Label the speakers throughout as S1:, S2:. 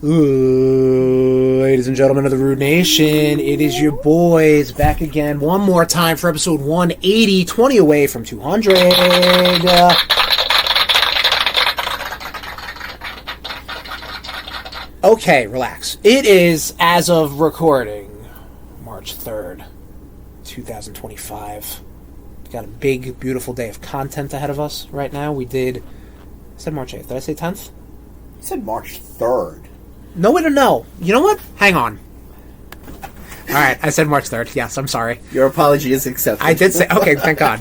S1: Ooh, ladies and gentlemen of the Rude Nation, it is your boys back again one more time for episode 180, 20 away from 200. Okay, relax. It is, as of recording, March 3rd, 2025. We've got a big, beautiful day of content ahead of us right now. I said March 8th. Did I say 10th?
S2: You said March 3rd.
S1: No way to know. You know what? Hang on. All right, I said March 3rd. Yes, I'm sorry.
S2: Your apology is accepted.
S1: I did say... Okay, thank God.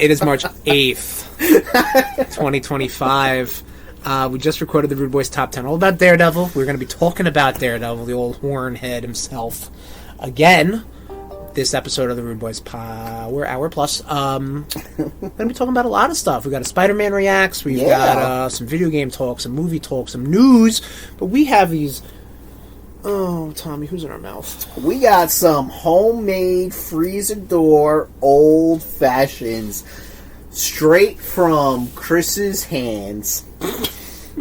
S1: It is March 8th, 2025. We just recorded the RudeBoyz Top 10, all about Daredevil. We're going to be talking about Daredevil, the old hornhead himself. Again, this episode of the RudeBoyz hour plus. We're going to be talking about a lot of stuff. We've got a Spider-Man reacts. We've got some video game talk, some movie talk, some news. But we have these... Oh, Tommy, who's in our mouth?
S2: We got some homemade freezer door old fashions straight from Chris's hands.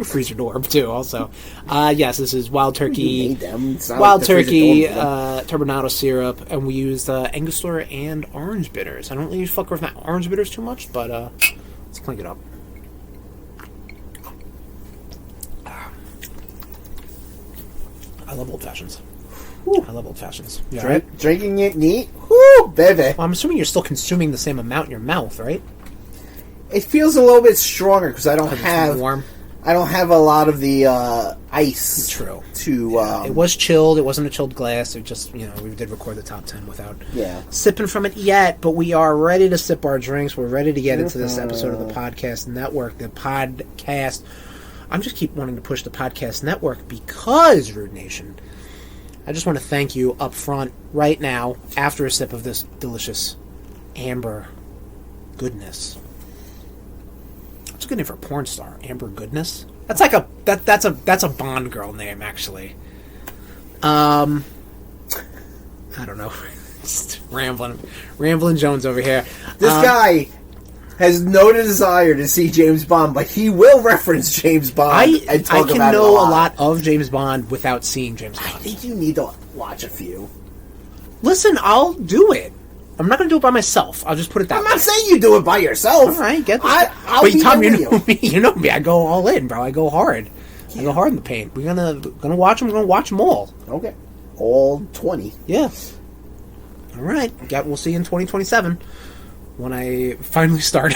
S1: Freezer door too. Also, yes, this is wild turkey.
S2: You made them.
S1: Wild turkey, turbinado syrup, and we used Angostura and orange bitters. I don't really fuck with orange bitters too much, but let's clink it up. I love old fashions. I love old fashions.
S2: Drinking it neat. Woo, baby.
S1: Well, I'm assuming you're still consuming the same amount in your mouth, right?
S2: It feels a little bit stronger because I don't have
S1: warm.
S2: I don't have a lot of the ice.
S1: True.
S2: To
S1: it was chilled. It wasn't a chilled glass. It just, we did record the top 10 without sipping from it yet. But we are ready to sip our drinks. We're ready to get into this episode of the podcast network. The podcast. I just keep wanting to push the podcast network because, Rude Nation, I just want to thank you up front right now after a sip of this delicious amber goodness. It's a good name for a porn star, Amber Goodness. That's like that's a Bond girl name, actually. I don't know. Just rambling Jones over here.
S2: This guy has no desire to see James Bond, but he will reference James Bond and talk about it a lot.
S1: I can know a lot of James Bond without seeing James Bond.
S2: I think you need to watch a few.
S1: Listen, I'll do it. I'm not going to do it by myself. I'll just put it that way.
S2: I'm not saying you do it by yourself.
S1: All right, get this.
S2: But
S1: Tom, you know me. You know me. I go all in, bro. I go hard. Yeah. I go hard in the paint. We're gonna watch them. We're gonna watch them all.
S2: Okay, all 20.
S1: Yeah. All right. We'll see you in 2027 when I finally start.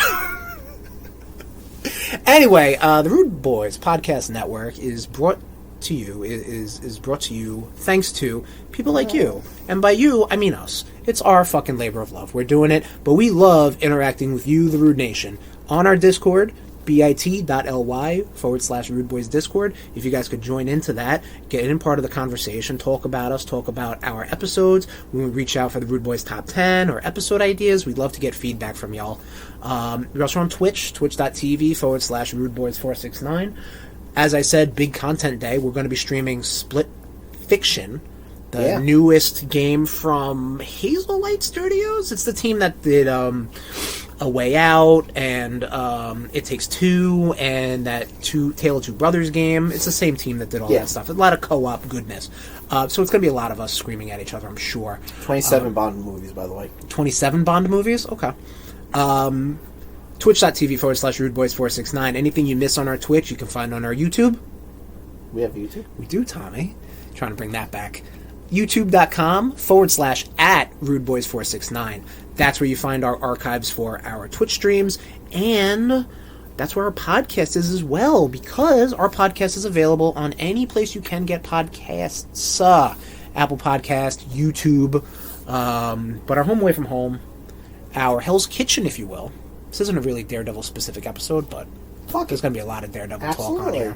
S1: Anyway, the RudeBoyz Podcast Network is brought to you is brought to you thanks to people like you, and by you I mean us. It's our fucking labor of love. We're doing it, but we love interacting with you, the Rude Nation, on our Discord, bit.ly/RudeBoyz Discord. If you guys could join into that, get in part of the conversation, talk about us, talk about our episodes. When we reach out for the RudeBoyz Top 10 or episode ideas, we'd love to get feedback from y'all. We're also on Twitch, twitch.tv/RudeBoyz469. As I said, big content day. We're going to be streaming Split Fiction, the newest game from Hazelight Studios. It's the team that did A Way Out and It Takes Two and that Tale of Two Brothers game. It's the same team that did all that stuff. A lot of co-op goodness. So it's going to be a lot of us screaming at each other, I'm sure.
S2: 27 Bond movies, by the way.
S1: 27 Bond movies? Okay. Twitch.tv/RudeBoyz469. Anything you miss on our Twitch, you can find on our YouTube.
S2: We have YouTube?
S1: We do, Tommy. Trying to bring that back. YouTube.com/@RudeBoyz469. That's where you find our archives for our Twitch streams, and that's where our podcast is as well, because our podcast is available on any place you can get podcasts. Apple Podcast, YouTube, but our home away from home, our Hell's Kitchen, if you will. This isn't a really Daredevil-specific episode, but there's going to be a lot of Daredevil talk on here.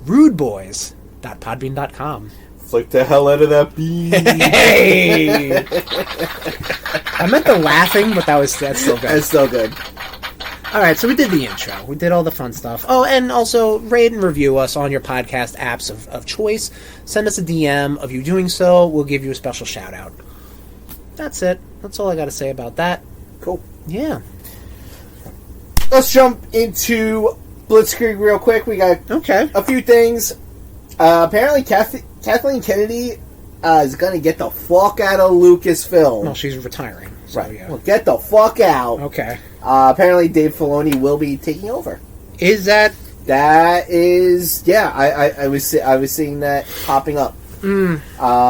S1: RudeBoyz.podbean.com.
S2: Flick the hell out of that bean.
S1: Hey! I meant the laughing, but that's still good.
S2: That's still good.
S1: Alright, so we did the intro. We did all the fun stuff. Oh, and also, rate and review us on your podcast apps of choice. Send us a DM of you doing so. We'll give you a special shout-out. That's it. That's all I got to say about that.
S2: Cool.
S1: Yeah.
S2: Let's jump into blitzkrieg real quick. We got a few things. Apparently, Kathleen Kennedy is going to get the fuck out of Lucasfilm.
S1: Well, she's retiring. So,
S2: right. Yeah. Well, get the fuck out.
S1: Okay.
S2: Apparently, Dave Filoni will be taking over.
S1: Is that...
S2: That is... Yeah, I was seeing that popping up.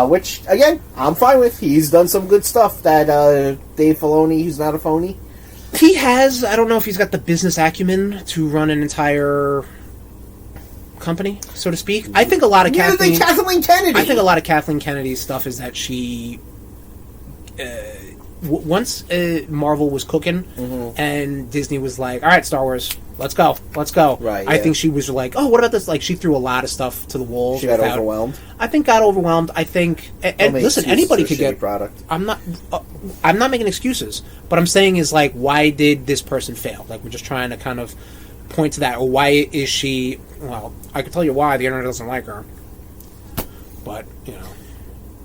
S2: Which, again, I'm fine with. He's done some good stuff. That Dave Filoni, who's not a phony.
S1: He has... I don't know if he's got the business acumen to run an entire... company, so to speak. I think a lot of
S2: Kathleen Kennedy.
S1: I think a lot of Kathleen Kennedy's stuff is that she, once Marvel was cooking, and Disney was like, "All right, Star Wars, let's go."
S2: Right.
S1: I think she was like, "Oh, what about this?" Like, she threw a lot of stuff to the wolves.
S2: She got overwhelmed.
S1: I think got overwhelmed. I think, and listen, anybody could get
S2: product.
S1: I'm not making excuses, but I'm saying is like, why did this person fail? Like, we're just trying to kind of point to that, or why is she? Well, I can tell you why the internet doesn't like her, but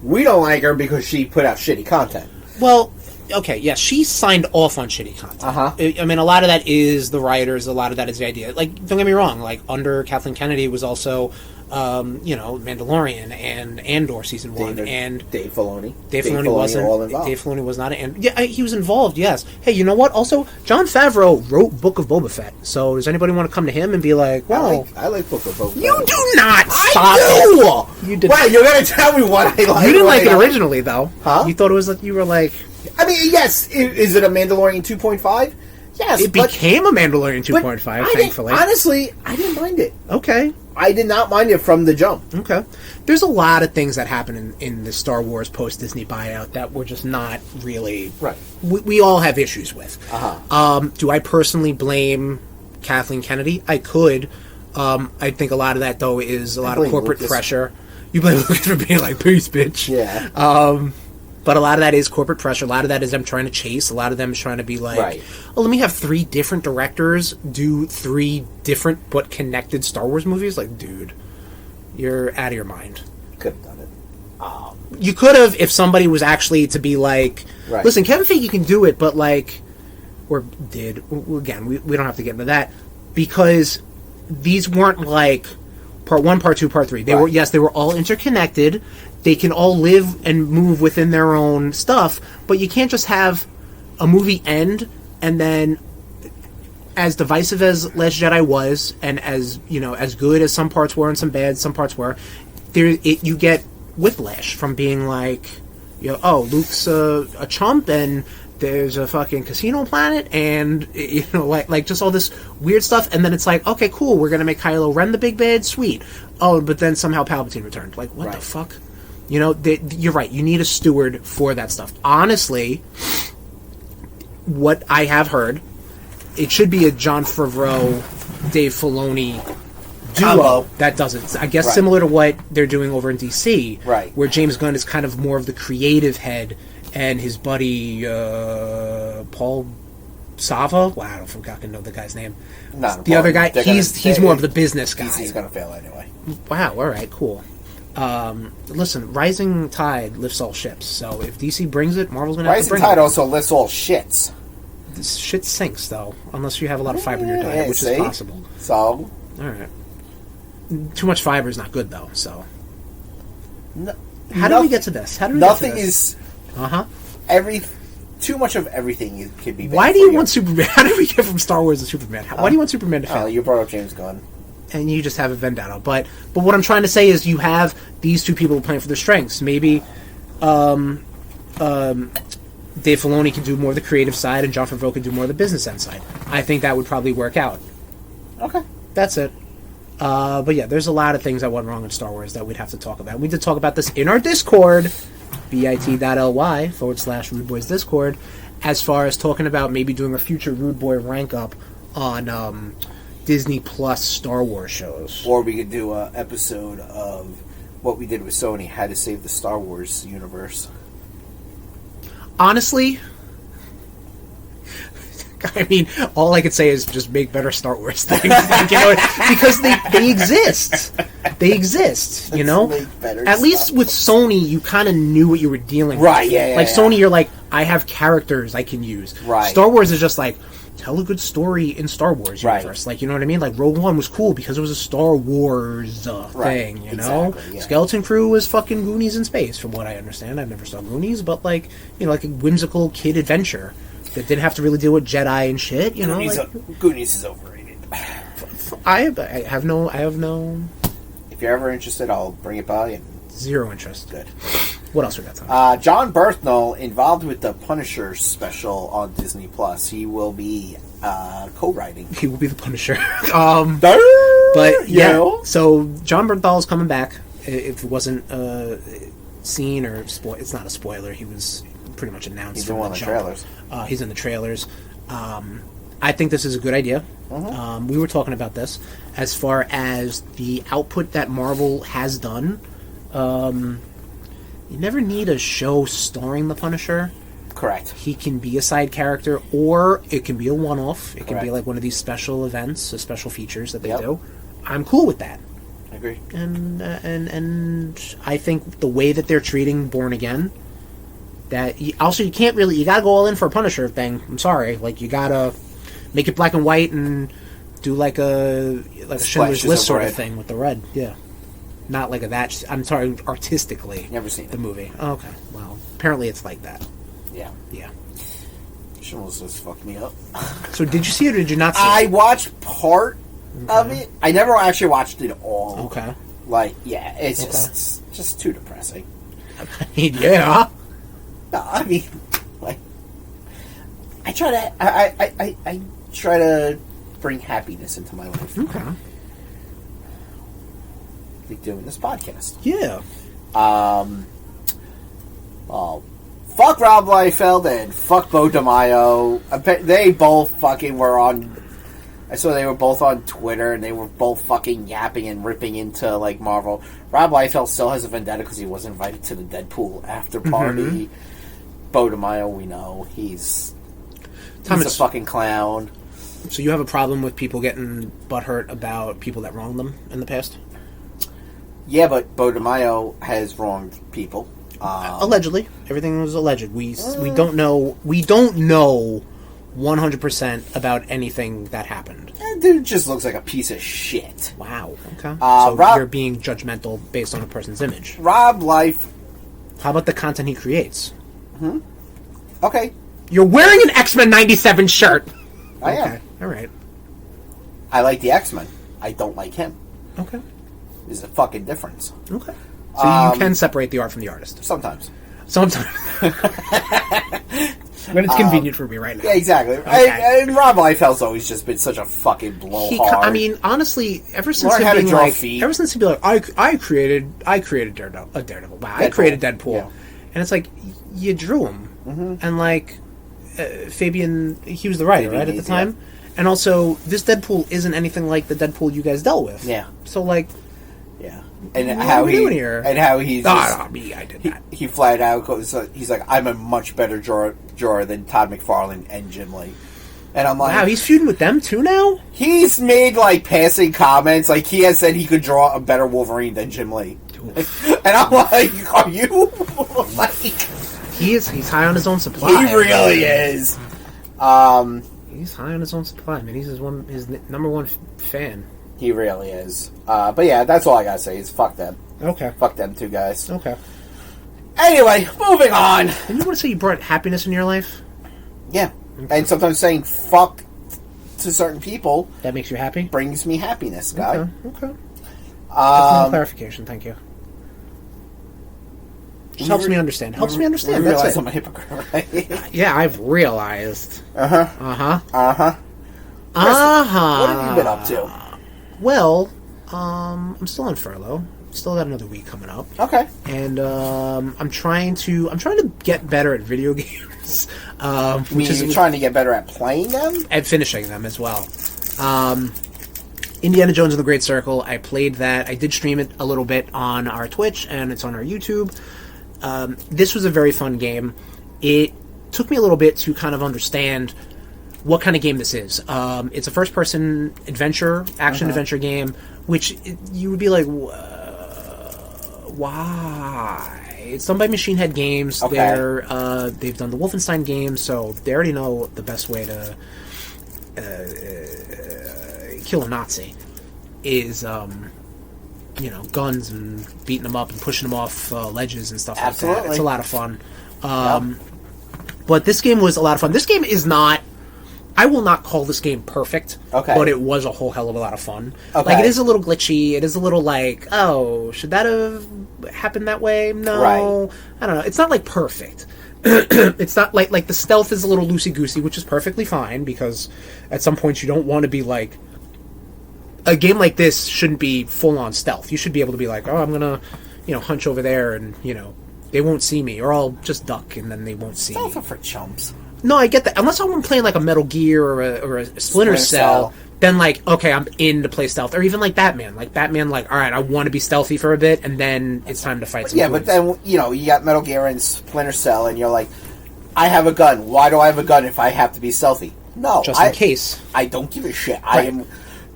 S2: we don't like her because she put out shitty content.
S1: Well, okay, yeah, she signed off on shitty content. I mean, a lot of that is the writers, a lot of that is the idea. Like, don't get me wrong, like under Kathleen Kennedy was also Mandalorian and Andor season 1, and
S2: Dave Filoni.
S1: Dave Filoni was not he was involved. Yes. Hey, you know what? Also, Jon Favreau wrote Book of Boba Fett. So does anybody want to come to him and be like, "Well,
S2: I like Book of Boba Fett"?
S1: You do not.
S2: I do. You did. Wow, you're gonna tell me what I like?
S1: You didn't like it originally, though.
S2: Huh?
S1: You thought it was like you were like.
S2: I mean, yes. Is it a Mandalorian 2.5? Yes.
S1: It became a Mandalorian 2.5. Thankfully,
S2: honestly, I didn't mind it.
S1: Okay.
S2: I did not mind it from the jump.
S1: Okay. There's a lot of things that happen in the Star Wars post-Disney buyout that we're just not really...
S2: Right.
S1: We all have issues with. Do I personally blame Kathleen Kennedy? I could. I think a lot of that, though, is a lot of corporate pressure. You blame Lucas for being like, "Peace, bitch."
S2: Yeah.
S1: But a lot of that is corporate pressure. A lot of that is them trying to chase. A lot of them is trying to be like, "Oh, let me have 3 different directors do 3 different but connected Star Wars movies." Like, dude, you're out of your mind.
S2: Could have done it.
S1: You could have if somebody was actually to be like, "Listen, Kevin Feige can do it," but like, or did. Again, we don't have to get into that. Because these weren't like part 1, part 2, part 3. They were all interconnected. They can all live and move within their own stuff, but you can't just have a movie end and then, as divisive as Last Jedi was, and as as good as some parts were and some bad some parts were, you get whiplash from being like, oh, Luke's a chump and there's a fucking casino planet and like just all this weird stuff, and then it's like, okay, cool, we're gonna make Kylo Ren the big bad, sweet. Oh, but then somehow Palpatine returned. Like, what the fuck? You're right. You need a steward for that stuff. Honestly, what I have heard, it should be a Jon Favreau, Dave Filoni duo that does it. I guess similar to what they're doing over in DC, where James Gunn is kind of more of the creative head, and his buddy Paul Sava. Wow, I don't fucking know the guy's name. The other guy, he's more of the business guy.
S2: DC's gonna fail anyway.
S1: Wow. All right. Cool. Listen, rising tide lifts all ships. So if DC brings it, Marvel's gonna have to bring it.
S2: Rising tide also lifts all shits.
S1: This shit sinks though, unless you have a lot of fiber in your diet, which is possible.
S2: So,
S1: all right. Too much fiber is not good though. So, how did we get to this? How did we
S2: nothing
S1: get to this?
S2: is too much of everything could be bad.
S1: Why do you want Superman? How did we get from Star Wars to Superman? Why do you want Superman to fail?
S2: You brought up James Gunn.
S1: And you just have a vendetta. But what I'm trying to say is you have these two people playing for their strengths. Maybe Dave Filoni can do more of the creative side and Jon Favreau can do more of the business end side. I think that would probably work out.
S2: Okay.
S1: That's it. But yeah, there's a lot of things that went wrong in Star Wars that we'd have to talk about. We did talk about this in our Discord, bit.ly/RudeBoyz Discord, as far as talking about maybe doing a future Rude Boy rank up on Disney Plus Star Wars shows.
S2: Or we could do an episode of what we did with Sony, how to save the Star Wars universe.
S1: Honestly, I mean, all I could say is just make better Star Wars things. Because they exist. They exist, At least with Sony, you kind of knew what you were dealing with.
S2: Right, yeah.
S1: Sony, you're like, I have characters I can use.
S2: Right.
S1: Star Wars is just like, tell a good story in Star Wars universe. Like, you know what I mean? Like, Rogue One was cool because it was a Star Wars thing, you know? Exactly, yeah. Skeleton Crew was fucking Goonies in space, from what I understand. I never saw Goonies, but, like, you know, like a whimsical kid adventure that didn't have to really deal with Jedi and shit, you know?
S2: Goonies is overrated.
S1: I have no...
S2: If you're ever interested, I'll bring it by.
S1: Zero interest.
S2: Good.
S1: What else we got time?
S2: John Berthnell, involved with the Punisher special on Disney Plus. He will be co-writing.
S1: He will be the Punisher. But yeah, so John Berthnell is coming back. If it wasn't seen or it's not a spoiler. He was pretty much announced.
S2: He's in one of the trailers.
S1: He's in the trailers. I think this is a good idea. We were talking about this as far as the output that Marvel has done. You never need a show starring the Punisher.
S2: Correct.
S1: He can be a side character, or it can be a one-off. It can be like one of these special events, or special features that they do. I'm cool with that.
S2: I agree.
S1: And I think the way that they're treating Born Again, that you can't really, you gotta go all in for a Punisher thing. I'm sorry, like you gotta make it black and white and do like a Schindler's List sort of thing with the red. Yeah. Not like that. I'm sorry, artistically.
S2: Never seen
S1: the movie. Oh, okay. Well, apparently it's like that.
S2: Yeah.
S1: Yeah.
S2: Schindler's List fucked me up.
S1: So did you see it or did you not see it?
S2: I watched part of it. I never actually watched it all.
S1: Okay.
S2: Like, yeah, it's just too depressing.
S1: Yeah.
S2: No, I mean, like, I try to bring happiness into my life.
S1: Okay.
S2: Like doing this podcast.
S1: Yeah.
S2: Well, fuck Rob Liefeld and fuck Bo DiMaggio. They both fucking were on. I saw they were both on Twitter and they were both fucking yapping and ripping into like Marvel. Rob Liefeld still has a vendetta because he wasn't invited to the Deadpool after party. Bo DiMaggio, we know he's a fucking clown.
S1: So you have a problem with people getting butthurt about people that wronged them in the past?
S2: Yeah, but Bo DiMaggio has wronged people.
S1: Allegedly, everything was alleged. We don't know 100% about anything that happened.
S2: That dude just looks like a piece of shit.
S1: Wow. Okay. So you're being judgmental based on a person's image.
S2: Rob Life.
S1: How about the content he creates?
S2: Okay.
S1: You're wearing an X-Men 97 shirt.
S2: I am.
S1: All right.
S2: I like the X-Men. I don't like him.
S1: Okay.
S2: There's a fucking difference.
S1: Okay. So you can separate the art from the artist.
S2: Sometimes.
S1: When it's convenient for me right now.
S2: Yeah, exactly. Okay. And Rob Liefeld's always just been such a fucking blowhard.
S1: I mean, honestly, ever since he'd be like, I created Daredevil. Wow, I created Deadpool. Yeah. And it's like, you drew him. And like, Fabian, he was the writer, right, at the time? Yeah. And also, this Deadpool isn't anything like the Deadpool you guys dealt with.
S2: Yeah.
S1: So like,
S2: yeah. And how he's
S1: not me, I did that.
S2: He flat out goes, he's like, I'm a much better drawer than Todd McFarlane and Jim Lee. And I'm like,
S1: wow, he's feuding with them too now?
S2: He's made like passing comments, like he has said he could draw a better Wolverine than Jim Lee. And I'm like, are you like,
S1: he's high on his own supply.
S2: He really is.
S1: He's high on his own supply, man. He's his number one fan.
S2: He really is. But yeah, that's all I gotta say is fuck them.
S1: Okay.
S2: Fuck them two guys.
S1: Okay.
S2: Anyway, moving on.
S1: Didn't you want to say you brought happiness in your life?
S2: Yeah. Okay. And sometimes saying fuck to certain people...
S1: That makes you happy?
S2: Brings me happiness, guy.
S1: Okay. That's clarification, thank you. Just helps me understand. Helps me understand. That's it.
S2: I'm a hypocrite, right?
S1: Yeah, I've realized.
S2: What have you been up to?
S1: Well, I'm still on furlough. Still got another week coming up.
S2: Okay.
S1: And I'm trying to get better at video games.
S2: You're trying to get better at playing them?
S1: At finishing them as well. Indiana Jones and the Great Circle. I played that. I did stream it a little bit on our Twitch, and it's on our YouTube. This was a very fun game. It took me a little bit to kind of understand what kind of game this is. It's a first-person action-adventure game, which you would be like, why? It's done by Machine Head Games. Okay. They've done the Wolfenstein games, so they already know the best way to kill a Nazi is, you know, guns and beating them up and pushing them off ledges and stuff like that. It's a lot of fun. But this game was a lot of fun. This game is not... I will not call this game perfect, but it was a whole hell of a lot of fun. Like, it is a little glitchy. It is a little like, oh, should that have happened that way? No. Right. I don't know. It's not, like, perfect. It's not like the stealth is a little loosey-goosey, which is perfectly fine, because at some points you don't want to be, like... A game like this shouldn't be full-on stealth. You should be able to be like, oh, I'm going to, you know, hunch over there and, you know, they won't see me. Or I'll just duck and then they won't see me.
S2: Stealth for chumps.
S1: No, I get that. Unless I'm playing like a Metal Gear or a Splinter Cell, then like, okay, I'm in to play stealth. Or even like Batman. Like Batman, like, all right, I want to be stealthy for a bit, and then it's time to fight some
S2: goons. But then, you know, you got Metal Gear and Splinter Cell, and you're like, I have a gun. Why do I have a gun if I have to be stealthy? No.
S1: Just in case.
S2: I don't give a shit. Right.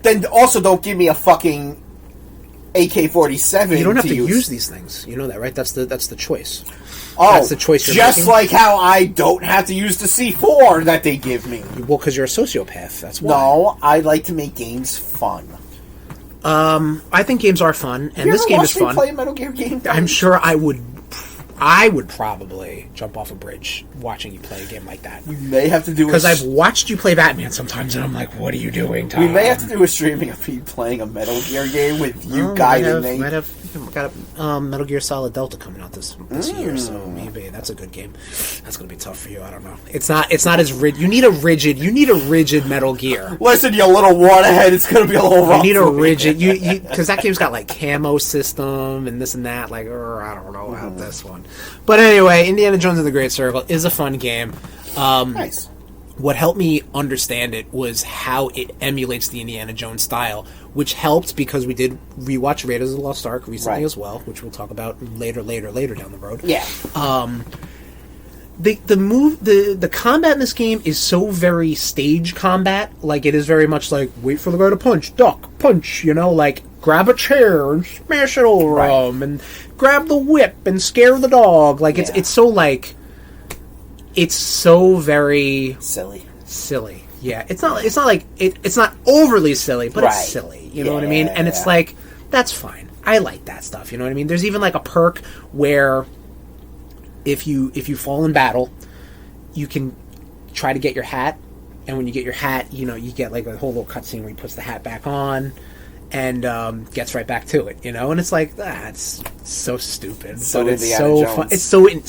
S2: Then also don't give me a fucking AK-47.
S1: You don't have to use these things. You know that, right? That's the choice.
S2: Oh, that's the choice you're making. Just like how I don't have to use the C4 that they give me.
S1: Well, because you're a sociopath. That's why.
S2: No, I like to make games fun.
S1: I think games are fun, and this game is fun.
S2: Play a Metal Gear game?
S1: I'm sure I would. I would probably jump off a bridge watching you play a game like that.
S2: We may have to do
S1: because I've watched you play Batman sometimes, and I'm like, "What are you doing, Tom?"
S2: We may have to do a streaming of me playing a Metal Gear game with you guiding me.
S1: Might have got a Metal Gear Solid Delta coming out this year, so maybe that's a good game. That's gonna be tough for you. I don't know. It's not as rigid. You need a rigid Metal Gear.
S2: Listen, you little waterhead. It's gonna be a little rough.
S1: You need a rigid because that game's got like camo system and this and that. Like, I don't know about this one. But anyway, Indiana Jones and the Great Circle is a fun game.
S2: Nice.
S1: What helped me understand it was how it emulates the Indiana Jones style, which helped because we did rewatch Raiders of the Lost Ark recently as well, which we'll talk about later down the road.
S2: Yeah.
S1: The combat in this game is so very stage combat. Like, it is very much like, wait for the guy to punch, duck, punch, you know, like, grab a chair and smash it over him, and grab the whip and scare the dog. Like, it's so, like, it's so very... Silly. Yeah. It's not like, it's not overly silly, but it's silly. You know what I mean? And it's like, that's fine. I like that stuff, you know what I mean? There's even, like, a perk where... If you fall in battle, you can try to get your hat, and when you get your hat, you know, you get like a whole little cutscene where he puts the hat back on and gets right back to it, you know, and it's like, it's so stupid,
S2: so
S1: but it's
S2: Indiana
S1: so
S2: Jones.
S1: fun. It's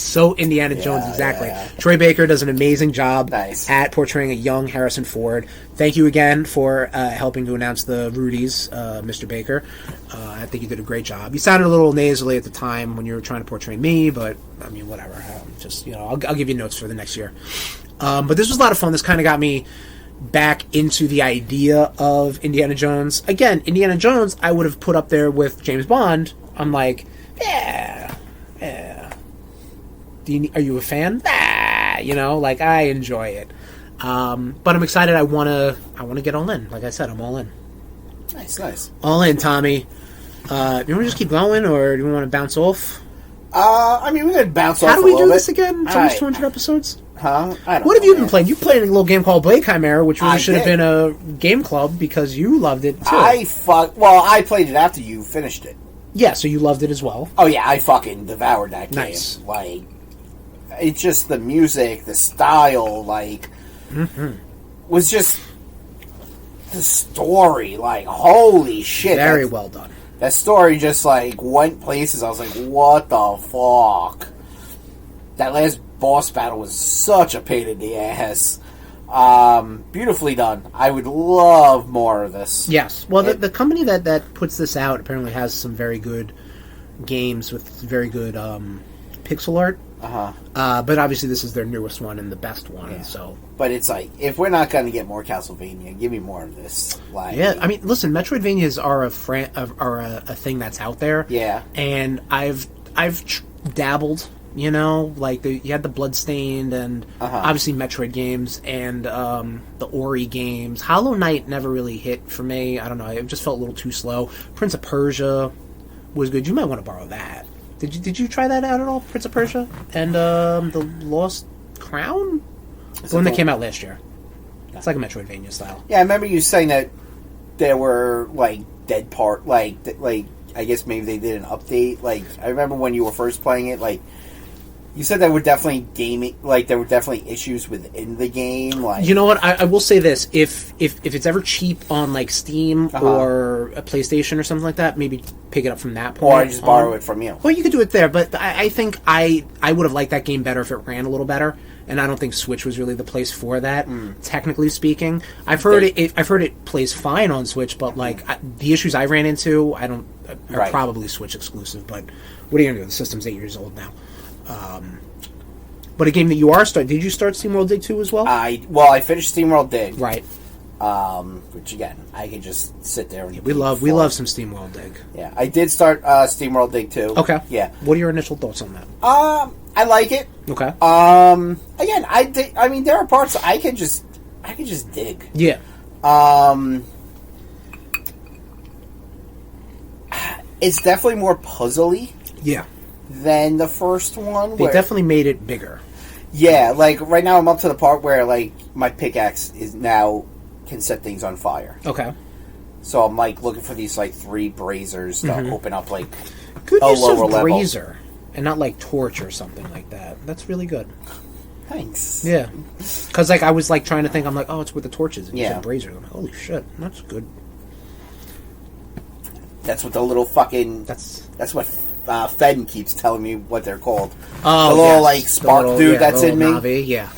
S1: so Indiana Jones, exactly.
S2: Yeah.
S1: Troy Baker does an amazing job at portraying a young Harrison Ford. Thank you again for helping to announce the Rudies, Mr. Baker. I think you did a great job. You sounded a little nasally at the time when you were trying to portray me, but I mean, whatever. Just, you know, I'll give you notes for the next year. But this was a lot of fun. This kind of got me back into the idea of Indiana Jones. Again, Indiana Jones, I would have put up there with James Bond. I'm like, yeah. Are you a fan? You know, like, I enjoy it. But I'm excited. I want to get all in. Like I said, I'm all in.
S2: Nice.
S1: All in, Tommy. You want to just keep going, or do you want to bounce off?
S2: I mean, we could bounce off.
S1: How do we do this again? It's almost 200 episodes.
S2: Huh?
S1: What have you been playing? You played a little game called Blade Chimera, which really should have been a game club because you loved it too.
S2: I played it after you finished it.
S1: Yeah, so you loved it as well.
S2: Oh yeah, I fucking devoured that game.
S1: Nice.
S2: Like, it's just the music, the style, like, was just the story. Like, holy shit!
S1: Very well done.
S2: That story just like went places. I was like, what the fuck? That last boss battle was such a pain in the ass. Beautifully done. I would love more of this.
S1: Yes. Well, the company that puts this out apparently has some very good games with very good pixel art. But obviously this is their newest one and the best one. Yeah. So,
S2: but it's like, if we're not going to get more Castlevania, give me more of this. Like,
S1: yeah, I mean, listen, Metroidvanias are a thing that's out there.
S2: Yeah,
S1: and I've dabbled. You know, like you had the Bloodstained and obviously Metroid games and the Ori games. Hollow Knight never really hit for me. I don't know. It just felt a little too slow. Prince of Persia was good. You might want to borrow that. Did you try that out at all, Prince of Persia? And the Lost Crown? The one that came out last year. It's like a Metroidvania style.
S2: Yeah, I remember you saying that there were like dead part, like I guess maybe they did an update. Like I remember when you were first playing it, like you said there were definitely there were definitely issues within the game. Like,
S1: you know what? I will say this: if it's ever cheap on like Steam or a PlayStation or something like that, maybe pick it up from that point.
S2: Or I just borrow it from you.
S1: Well, you could do it there, but I think I would have liked that game better if it ran a little better. And I don't think Switch was really the place for that. Technically speaking, I've heard it plays fine on Switch, but like the issues I ran into, are probably Switch exclusive. But what are you gonna do? The system's 8 years old now. But a game that you are did you start SteamWorld Dig 2 as well?
S2: I finished SteamWorld Dig.
S1: Right.
S2: Which again, I could just sit there and
S1: we love some SteamWorld Dig.
S2: Yeah, I did start SteamWorld Dig 2.
S1: Okay.
S2: Yeah.
S1: What are your initial thoughts on that?
S2: I like it.
S1: Okay.
S2: Again, I mean, there are parts I could just dig.
S1: Yeah.
S2: It's definitely more puzzly.
S1: Yeah.
S2: Than the first one.
S1: They definitely made it bigger.
S2: Yeah, like right now I'm up to the part where like my pickaxe can set things on fire.
S1: Okay.
S2: So I'm like looking for these like 3 braziers to open up like
S1: good
S2: a
S1: use
S2: lower
S1: of
S2: level.
S1: Brazier and not like torch or something like that. That's really good.
S2: Thanks.
S1: Yeah. Because like I was like trying to think, I'm like, oh, it's with the torches. And you
S2: yeah.
S1: said brazier. I'm like, holy shit, that's good.
S2: That's what the little fucking. That's what Fedden keeps telling me what they're called.
S1: Oh,
S2: the little like spark dude that's in me.
S1: Navi, yeah.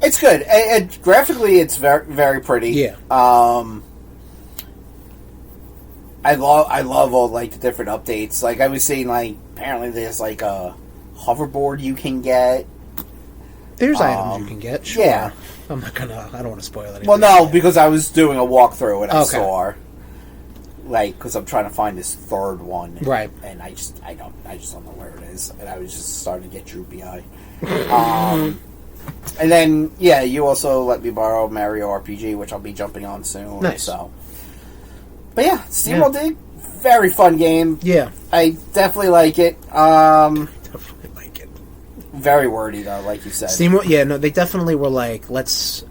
S2: It's good. Graphically, it's very very pretty.
S1: Yeah.
S2: I love all like the different updates. Like I was seeing, like apparently there's like a hoverboard you can get.
S1: There's items you can get. Sure.
S2: Yeah.
S1: I don't want to spoil anything.
S2: Well, no, because I was doing a walkthrough and I saw, like, because I'm trying to find this third one,
S1: right?
S2: And I just don't know where it is, and I was just starting to get droopy eye. And then you also let me borrow Mario RPG, which I'll be jumping on soon.
S1: Nice.
S2: So, but yeah, SteamWorld Dig, very fun game.
S1: Yeah,
S2: I definitely like it.
S1: Definitely like it.
S2: Very wordy though, like you said.
S1: SteamWorld, they definitely were like, let's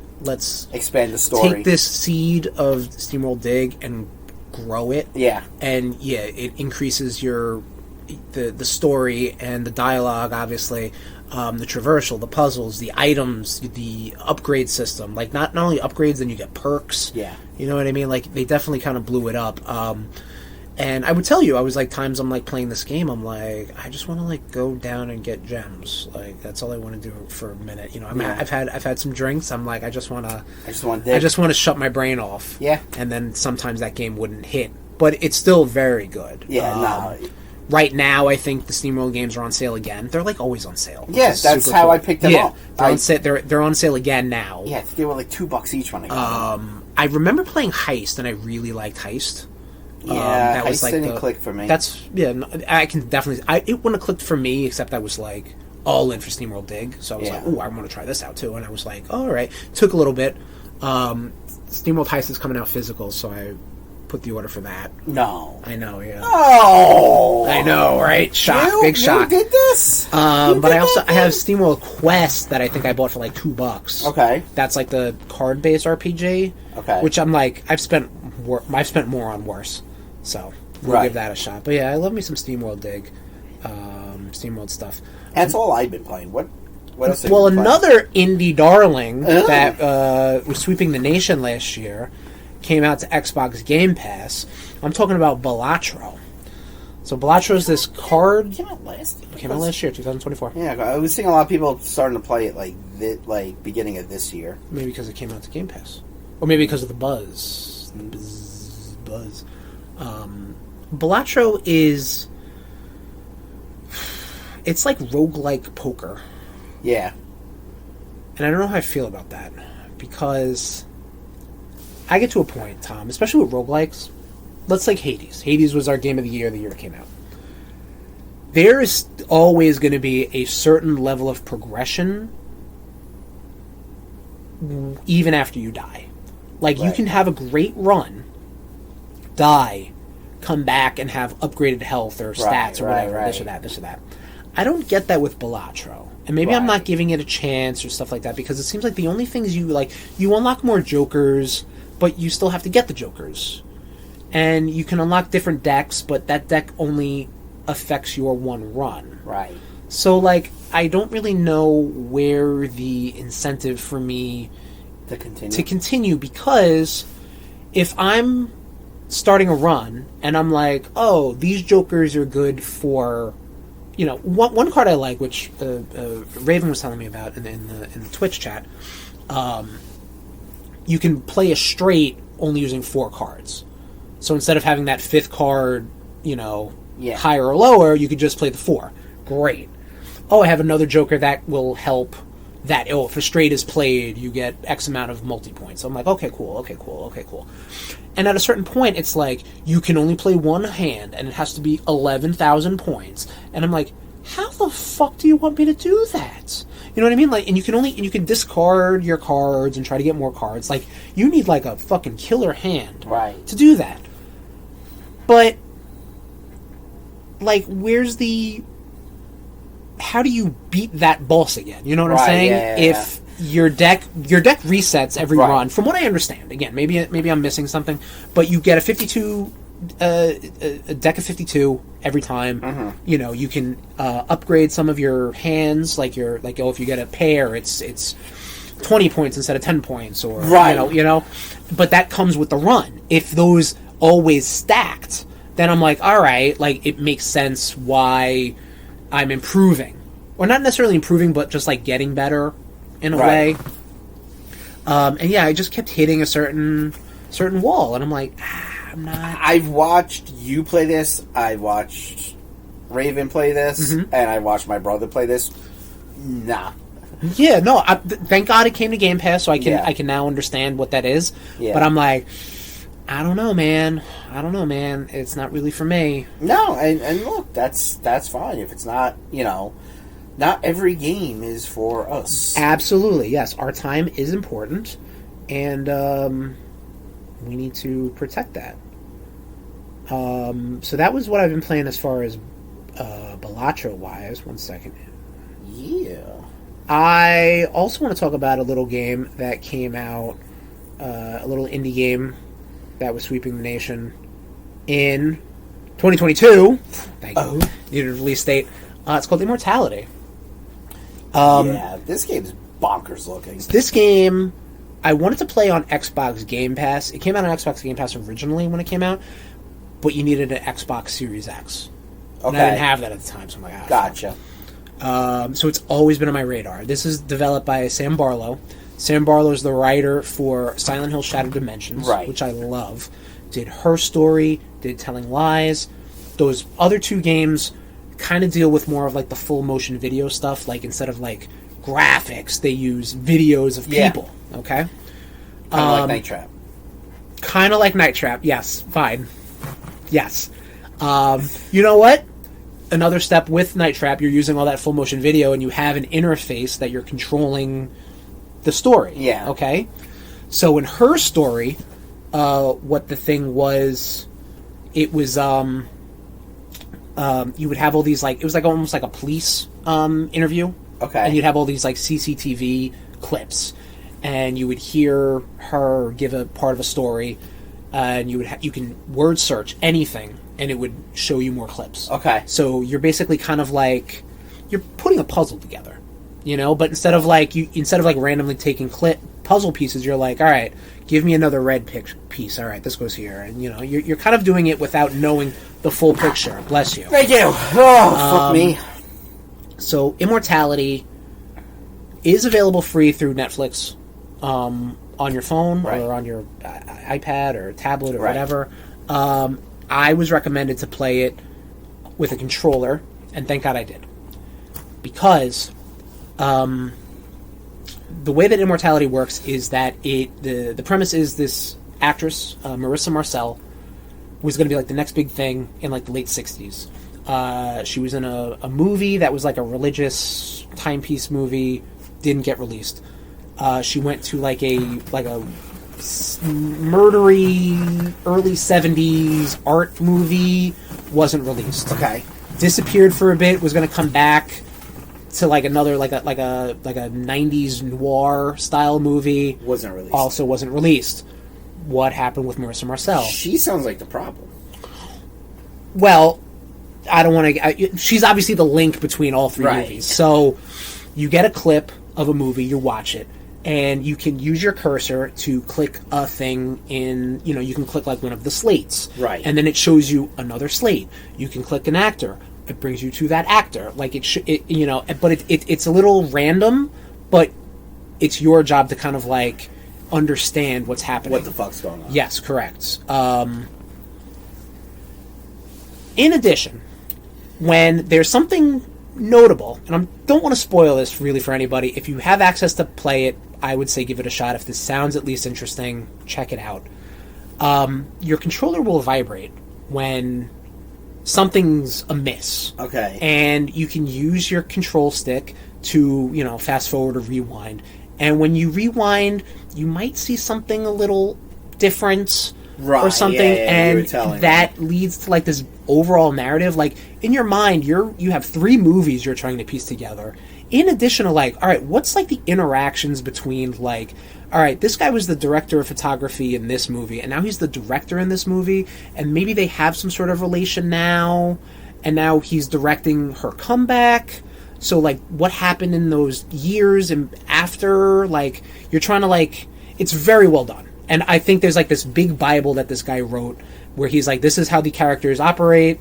S2: expand the story.
S1: Take this seed of SteamWorld Dig and grow it.
S2: Yeah,
S1: and it increases the story and the dialogue, obviously, the traversal, the puzzles, the items, the upgrade system. Like not only upgrades, then you get perks.
S2: Yeah,
S1: you know what I mean. Like they definitely kind of blew it up. And I would tell you, I was like, times I'm like playing this game, I'm like, I just want to like go down and get gems. Like that's all I want to do for a minute. You know, I've had some drinks. I'm like, I just want to shut my brain off.
S2: Yeah.
S1: And then sometimes that game wouldn't hit, but it's still very good.
S2: Yeah.
S1: Right now, I think the SteamWorld games are on sale again. They're like always on sale.
S2: Yes, that's how cool. I picked them up.
S1: They're on sale again now.
S2: Yeah, they were like $2 each when I got them.
S1: I remember playing Heist, and I really liked Heist.
S2: Yeah,
S1: that was like
S2: didn't click for me.
S1: I can definitely. It wouldn't have clicked for me, except I was like all in for SteamWorld Dig, so I was like, "Oh, I want to try this out too." And I was like, "All right." Took a little bit. SteamWorld Heist is coming out physical, so I put the order for that.
S2: No,
S1: I know, yeah.
S2: Oh,
S1: I know, right? Shock, big shock.
S2: You did this?
S1: But I have SteamWorld Quest that I think I bought for like $2.
S2: Okay,
S1: that's like the card-based RPG.
S2: Okay,
S1: which I'm like, I've spent more on worse. So we'll give that a shot. But yeah, I love me some SteamWorld Dig, SteamWorld stuff.
S2: That's all I've been playing. What else?
S1: Well, another indie darling that was sweeping the nation last year came out to Xbox Game Pass. I'm talking about Balatro. So Balatro is this card.
S2: Came out last
S1: year, 2024.
S2: Yeah, I was seeing a lot of people starting to play it like beginning of this year.
S1: Maybe because it came out to Game Pass, or maybe because of the buzz. Buzz. Balatro is... It's like roguelike poker.
S2: Yeah.
S1: And I don't know how I feel about that. Because I get to a point, Tom, especially with roguelikes. Let's take Hades. Hades was our game of the year it came out. There is always going to be a certain level of progression even after you die. Like, you can have a great run, die, come back and have upgraded health or stats or whatever, this or that. I don't get that with Balatro. And maybe I'm not giving it a chance or stuff like that, because it seems like the only things you unlock more jokers, but you still have to get the jokers. And you can unlock different decks, but that deck only affects your one run.
S2: Right.
S1: So, like, I don't really know where the incentive for me
S2: to
S1: continue, because if I'm starting a run and I'm like, oh, these jokers are good for, you know, one card I like, which Raven was telling me about in the Twitch chat. You can play a straight only using 4 cards. So instead of having that 5th card, you know, higher or lower, you could just play the 4. Great. Oh, I have another joker that will help that. Oh, if a straight is played, you get X amount of multi-points. So I'm like, okay, cool. And at a certain point, it's like, you can only play one hand, and it has to be 11,000 points. And I'm like, how the fuck do you want me to do that? You know what I mean? Like, and you can discard your cards and try to get more cards. Like, you need like a fucking killer hand to do that. But, like, how do you beat that boss again? You know what I'm saying? If your deck resets every run, from what I understand. Again, maybe I'm missing something, but you get a 52 a deck of 52 every time. You know, you can upgrade some of your hands, if you get a pair, it's 20 points instead of 10 points, or you know. But that comes with the run. If those always stacked, then I'm like, all right, like, it makes sense why I'm improving, or not necessarily improving, but just like getting better in a way. And yeah, I just kept hitting a certain wall, and I'm like, I'm not.
S2: I've watched you play this. I watched Raven play this, and I watched my brother play this. Nah.
S1: Yeah, no. Thank God it came to Game Pass, so I can now understand what that is. Yeah. But I'm like, I don't know, man. It's not really for me.
S2: No, and look, that's fine. If it's not, you know, not every game is for us.
S1: Absolutely, yes. Our time is important, and we need to protect that. So that was what I've been playing as far as Balatro-wise. 1 second.
S2: Yeah.
S1: I also want to talk about a little game that came out, a little indie game that was sweeping the nation in 2022. Thank you. Needed a release date. It's called Immortality.
S2: This game's bonkers looking.
S1: This game, I wanted to play on Xbox Game Pass. It came out on Xbox Game Pass originally when it came out, but you needed an Xbox Series X. Okay. And I didn't have that at the time, so I'm like,
S2: gotcha.
S1: So it's always been on my radar. This is developed by Sam Barlow. Sam Barlow is the writer for Silent Hill Shattered Dimensions, which I love. Did Her Story, did Telling Lies. Those other 2 games kind of deal with more of like the full motion video stuff. Like, instead of like graphics, they use videos of people. Okay?
S2: Kind of like Night Trap.
S1: Kind of like Night Trap, yes. Fine. Yes. You know what? Another step with Night Trap, you're using all that full motion video, and you have an interface that you're controlling the story. Yeah. Okay? So in Her Story, what the thing was, it was, you would have all these, like, it was like almost like a police interview. Okay. And you'd have all these, like, CCTV clips. And you would hear her give a part of a story, and you can word search anything, and it would show you more clips. Okay. So you're basically kind of like, you're putting a puzzle together. You know, but instead of like randomly taking puzzle pieces, you're like, all right, give me another red piece. All right, this goes here, and you know, you're kind of doing it without knowing the full picture. Bless you.
S2: Thank you. Oh, fuck me.
S1: So Immortality is available free through Netflix, on your phone or on your iPad or tablet or whatever. I was recommended to play it with a controller, and thank God I did, because the way that Immortality works is that the premise is this actress, Marissa Marcel, was going to be like the next big thing in like the late 60s. She was in a movie that was like a religious timepiece movie, didn't get released. She went to like a murdery early 70s art movie, wasn't released. Okay. Disappeared for a bit, was going to come back, to like another like a 90s noir style movie.
S2: Wasn't released.
S1: Also wasn't released. What happened with Marissa Marcel?
S2: She sounds like the problem.
S1: Well, I don't want to... She's obviously the link between all three movies. So you get a clip of a movie, you watch it, and you can use your cursor to click a thing in... you can click like one of the slates.
S2: Right.
S1: And then it shows you another slate. You can click an actor. It brings you to that actor. Like, but it's a little random, but it's your job to kind of like understand what's happening.
S2: What the fuck's going on.
S1: Yes, correct. In addition, when there's something notable, and I don't want to spoil this really for anybody, if you have access to play it, I would say give it a shot. If this sounds at least interesting, check it out. Your controller will vibrate when something's amiss.
S2: Okay.
S1: And you can use your control stick to, fast forward or rewind. And when you rewind, you might see something a little different or something, and that leads to like this overall narrative. Like in your mind, you have three movies you're trying to piece together. In addition to like, all right, what's like the interactions between like, all right, this guy was the director of photography in this movie, and now he's the director in this movie, and maybe they have some sort of relation now, and now he's directing her comeback. So like, what happened in those years and after? Like, you're trying to like, it's very well done. And I think there's like this big Bible that this guy wrote where he's like, this is how the characters operate.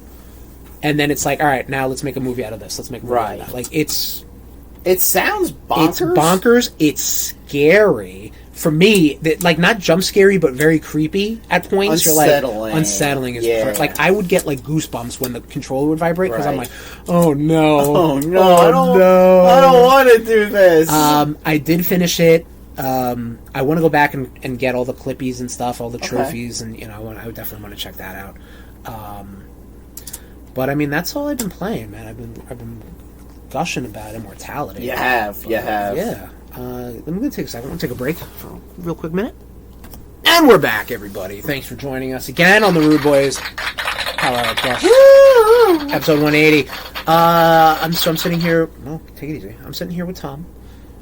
S1: And then it's like, all right, now let's make a movie out of this. Let's make a movie out of that. Like, it sounds bonkers. It's bonkers. It's scary. For me, like, not jump scary, but very creepy at points.
S2: Unsettling.
S1: You're like, unsettling is like, I would get like goosebumps when the controller would vibrate because I'm like, oh no.
S2: Oh no. I don't want to do this.
S1: I did finish it. I want to go back and get all the clippies and stuff, all the trophies, and I would definitely want to check that out. But I mean, that's all I've been playing, man. I've been gushing about immortality.
S2: You have.
S1: Yeah. I'm gonna take a second. I'm gonna take a break for a real quick minute, and we're back, everybody. Thanks for joining us again on the RudeBoyz episode 180. I'm sitting here. Well, take it easy. I'm sitting here with Tom.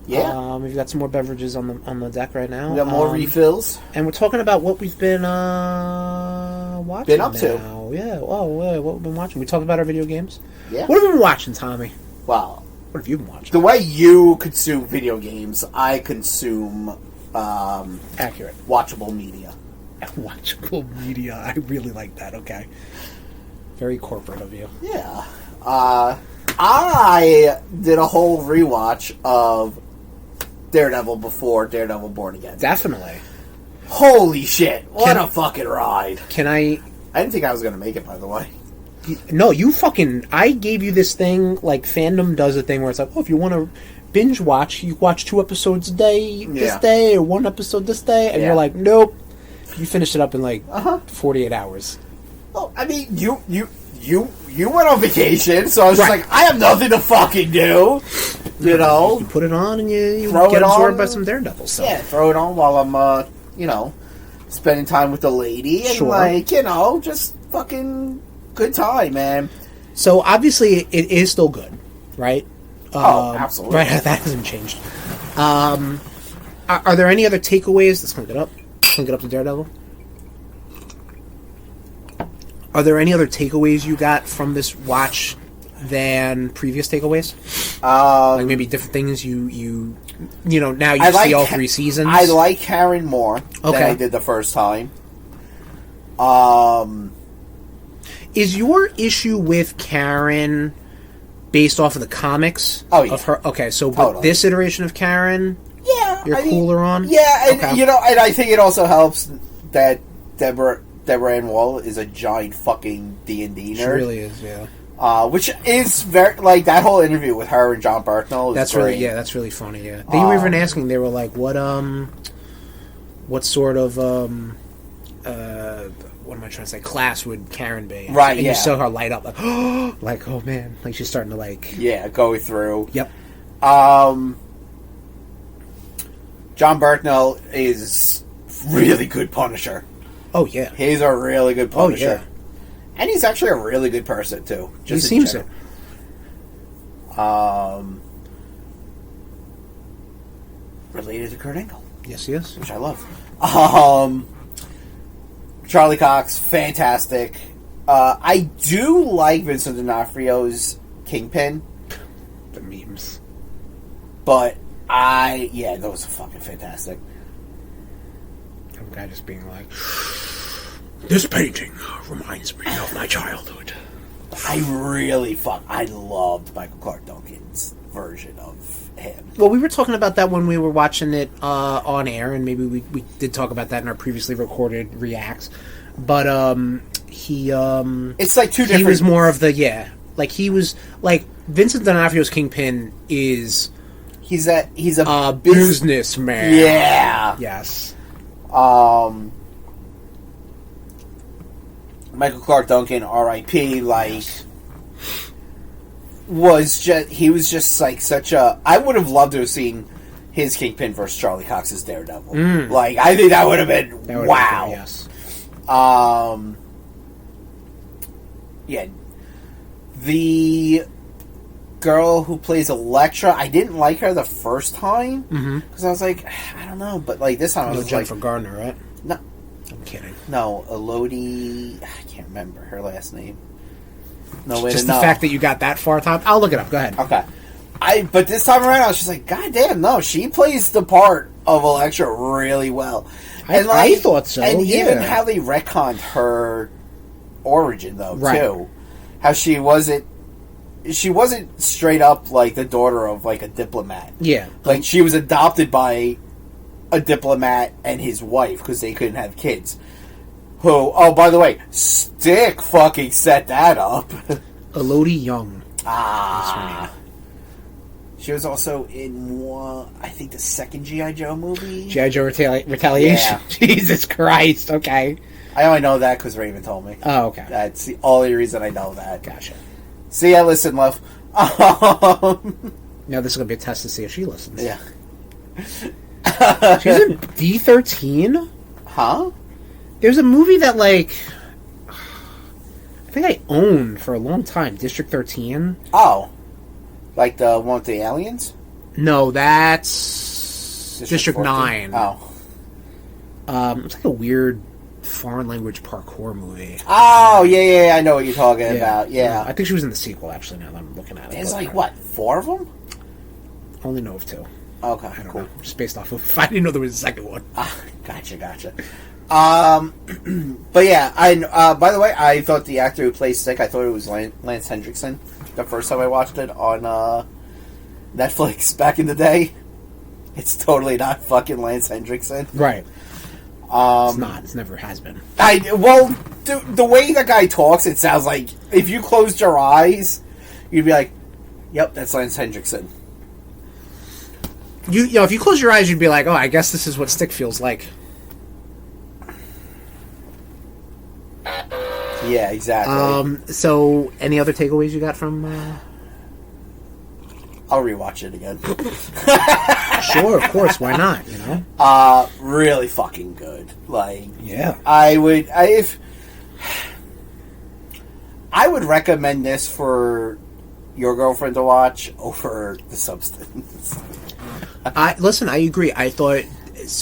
S2: Yeah.
S1: We've got some more beverages on the deck right now.
S2: We got more refills.
S1: And we're talking about what we've been watching.
S2: Been up to.
S1: Yeah. What we've been watching. We talked about our video games.
S2: Yeah.
S1: What have you been watching, Tommy?
S2: Wow.
S1: What have you been watching?
S2: The way you consume video games, I consume
S1: accurate.
S2: Watchable media.
S1: Watchable media. I really like that. Okay. Very corporate of you.
S2: Yeah. I did a whole rewatch of Daredevil before Daredevil Born Again.
S1: Definitely.
S2: Holy shit. What a fucking ride.
S1: I
S2: didn't think I was going to make it, by the way.
S1: No, I gave you this thing, like fandom does a thing where it's like, oh, if you want to binge watch, you watch 2 episodes a day this day, or 1 episode this day, and you're like, nope. You finished it up in like 48 hours.
S2: Well, I mean, you went on vacation, so I was just like, I have nothing to fucking do. You
S1: put it on and you
S2: get
S1: absorbed by some Daredevil stuff.
S2: Yeah, throw it on while I'm, spending time with the lady, and just fucking good time, man.
S1: So obviously it is still good, right?
S2: Absolutely.
S1: Right, that hasn't changed. Are there any other takeaways? Let's clink it up. Clink it up to Daredevil. Are there any other takeaways you got from this watch than previous takeaways? Like maybe different things you now you see all 3 seasons?
S2: I like Karen more than I did the first time.
S1: Is your issue with Karen based off of the comics?
S2: Oh, yeah.
S1: Of her? Okay, so
S2: totally.
S1: This iteration of Karen, you're cooler on?
S2: Yeah, and, and I think it also helps that Deborah Ann Wall is a giant fucking D&D nerd.
S1: She really is, yeah.
S2: Which is very, like, that whole interview with her and John Bartnell is
S1: that's
S2: great.
S1: That's really funny, yeah. They were even asking, they were like, what sort of, what am I trying to say, class would Karen be?
S2: Right,
S1: and you saw her light up, like, oh man, like she's starting to like...
S2: Yeah, go through.
S1: Yep.
S2: John Bartnell is really good Punisher.
S1: Oh, yeah.
S2: He's a really good Punisher.
S1: Oh, yeah.
S2: And he's actually a really good person, too.
S1: He seems it.
S2: related to Kurt Angle.
S1: Yes, he is.
S2: Which I love. Charlie Cox, fantastic. I do like Vincent D'Onofrio's Kingpin.
S1: The memes.
S2: But those are fucking fantastic.
S1: Some guy just being like, this painting reminds me of my childhood.
S2: I loved Michael Clark Duncan's version of him.
S1: Well, we were talking about that when we were watching it on air, and maybe we did talk about that in our previously recorded reacts. But
S2: it's like two different.
S1: He was more of the like he was like Vincent D'Onofrio's Kingpin is.
S2: He's a
S1: businessman.
S2: Yeah.
S1: Yes.
S2: Michael Clark Duncan, R.I.P. Like, was just like such a. I would have loved to have seen his Kingpin versus Charlie Cox's Daredevil. Like, I think that would have been wow.
S1: Yes.
S2: Yeah. The girl who plays Elektra, I didn't like her the first time because I was like, I don't know, but like this time I was
S1: Jennifer
S2: like,
S1: Garner, right?
S2: No,
S1: I'm kidding.
S2: No, Elodie. I can't remember her last name. No way
S1: just
S2: to know.
S1: The fact that you got that far, Tom. I'll look it up. Go ahead.
S2: Okay. But this time around, I was just like, God damn, no, she plays the part of Elektra really well. And
S1: I thought so.
S2: And even how they retconned her origin, though, too. How she wasn't straight up like the daughter of like a diplomat.
S1: Yeah.
S2: Like she was adopted by a diplomat and his wife because they couldn't have kids. Who, oh, by the way, Stick fucking set that up.
S1: Elodie Young.
S2: That's her name. She was also in I think the second G.I. Joe movie.
S1: G.I. Joe Retaliation?
S2: Yeah.
S1: Jesus Christ, okay.
S2: I only know that because Raven told me.
S1: Oh, okay.
S2: That's the only reason I know that.
S1: Gotcha.
S2: See, I listen, love.
S1: Now this is going to be a test to see if she listens.
S2: Yeah.
S1: She's in D13?
S2: Huh?
S1: There's a movie that, like, I think I owned for a long time. District 13.
S2: Oh. Like the one with the aliens?
S1: No, that's District 9.
S2: Oh.
S1: It's like a weird foreign language parkour movie.
S2: Oh, yeah, I know what you're talking about. Yeah.
S1: I think she was in the sequel, actually, now that I'm looking at it.
S2: There's like, what, 4 of them?
S1: Only know of 2.
S2: Okay,
S1: I don't
S2: cool.
S1: know. Just based off of... I didn't know there was a second one.
S2: Gotcha. But yeah, by the way, I thought the actor who plays Stick, I thought it was Lance Hendrickson the first time I watched it on Netflix back in the day. It's totally not fucking Lance Hendrickson.
S1: Right. It's not. It never has been.
S2: The way that guy talks, it sounds like if you closed your eyes, you'd be like, yep, that's Lance Hendrickson.
S1: You know, if you close your eyes, you'd be like, oh, I guess this is what Stick feels like.
S2: Yeah, exactly.
S1: So, any other takeaways you got from...
S2: I'll rewatch it again.
S1: Sure, of course. Why not, you know?
S2: Really fucking good. Like...
S1: Yeah.
S2: I would recommend this for your girlfriend to watch over The Substance.
S1: Listen, I agree. I thought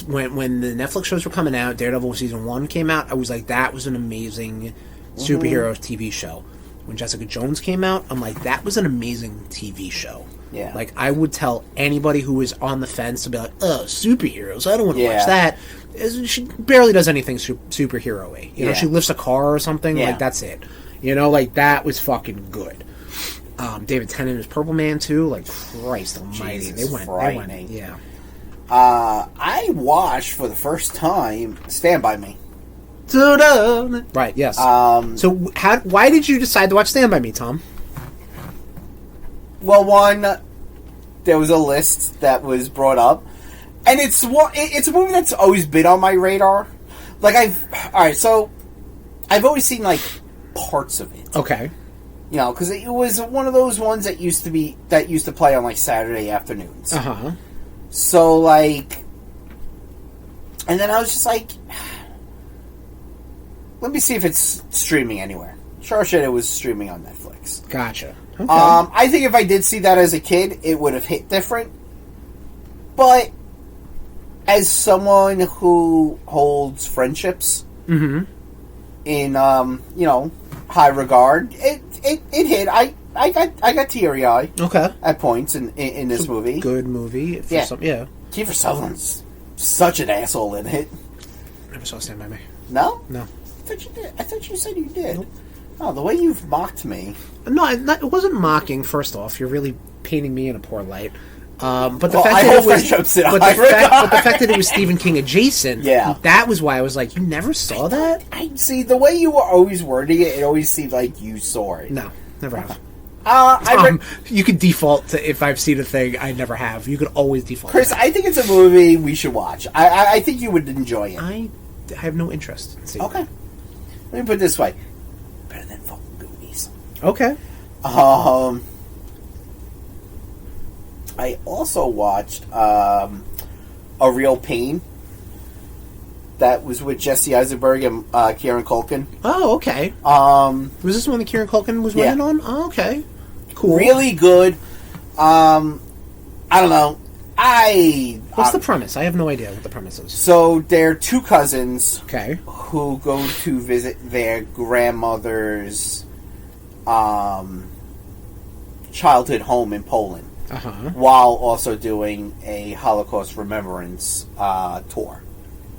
S1: when the Netflix shows were coming out, Daredevil Season 1 came out, I was like, that was an amazing superhero TV show. When Jessica Jones came out, I'm like, that was an amazing TV show.
S2: Yeah.
S1: Like, I would tell anybody who was on the fence to be like, oh, superheroes, I don't want to watch that. She barely does anything superhero-y. You know, she lifts a car or something, like, that's it. You know, like, that was fucking good. David Tennant is Purple Man, too. Like, Christ almighty. They went, yeah.
S2: I watched, for the first time, Stand By Me.
S1: Right, yes. So, why did you decide to watch Stand By Me, Tom?
S2: Well, one, there was a list that was brought up, and it's a movie that's always been on my radar. Like, I've always seen, like, parts of it.
S1: Okay.
S2: You know, because it was one of those ones that used to play on, like, Saturday afternoons.
S1: Uh-huh.
S2: So, like, and then I was just like, let me see if it's streaming anywhere. Sure shit, it was streaming on Netflix.
S1: Gotcha. Okay.
S2: I think if I did see that as a kid, it would have hit different. But as someone who holds friendships in high regard, it hit. I got teary eye.
S1: Okay.
S2: At points in this movie.
S1: Good movie.
S2: Yeah. Kiefer Sutherland's such an asshole in it.
S1: Never saw Stand By Me.
S2: No?
S1: No.
S2: I thought you did. I thought you said you did. Nope. Oh, the way you've mocked me.
S1: No, it wasn't mocking. First off, you're really painting me in a poor light. But the fact that it was Stephen King adjacent, that was why I was like, you never saw that?
S2: I see the way you were always wording it. It always seemed like you saw it.
S1: No, never have.
S2: You
S1: could default to if I've seen a thing. I never have. You could always default.
S2: Chris, I think it's a movie we should watch. I think you would enjoy it.
S1: I have no interest in seeing it.
S2: Okay. Let me put it this way. Better than fucking Goonies.
S1: Okay.
S2: I also watched A Real Pain. That was with Jesse Eisenberg and Kieran Culkin.
S1: Oh, okay. Was this the one that Kieran Culkin was running on? Oh, okay. Cool.
S2: Really good. I don't know.
S1: What's the premise? I have no idea what the premise is.
S2: So they're two cousins.
S1: Okay.
S2: Who go to visit their grandmother's childhood home in Poland. While also doing a Holocaust remembrance tour.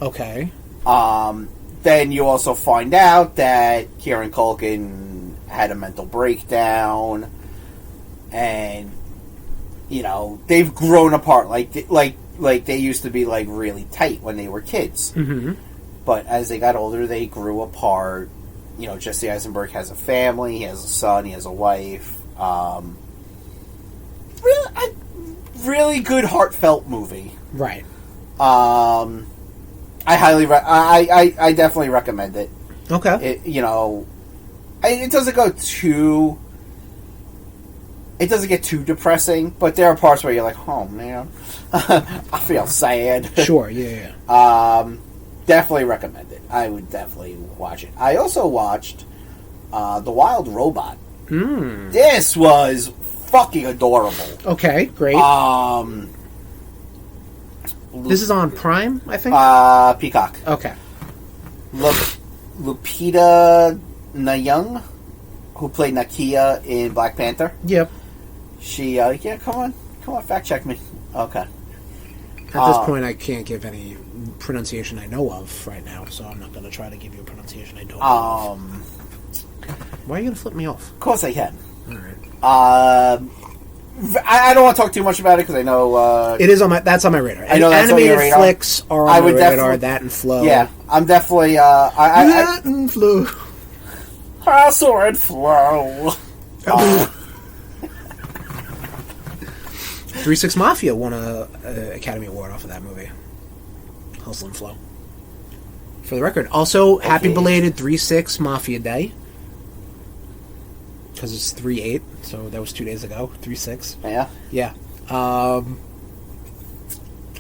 S1: Okay.
S2: Then you also find out that Kieran Culkin had a mental breakdown, and they've grown apart. Like they used to be like really tight when they were kids. But as they got older, they grew apart. Jesse Eisenberg has a family. He has a son. He has a wife. Really good, heartfelt movie.
S1: Right.
S2: I I definitely recommend it.
S1: Okay.
S2: It doesn't go too. It doesn't get too depressing, but there are parts where you're like, "Oh man, I feel sad."
S1: Sure. Yeah.
S2: Definitely recommend it. I would definitely watch it. I also watched The Wild Robot. This was fucking adorable. Okay, great. This is on Prime, I think? Peacock. Okay. Lupita Nyong, who played Nakia in Black Panther. Yep. She, come on, fact check me. Okay. At this point, I can't give any pronunciation I know of right now, so I'm not going to try to give you a pronunciation I don't know of. Why are you going to flip me off? Of course I can. Alright. I don't want to talk too much about it because I know it is on my. That's on my radar. I know that's animated on your radar. Flicks are on my radar. That and Flow. Yeah, I'm definitely. That and Flow. Hustle and Flow. 3-6 Mafia won a Academy Award off of that movie. Hustle and Flow. For the record, also happy belated 3-6 Mafia Day. Because it's 3/8, so that was 2 days ago. 3/6. Yeah. Yeah.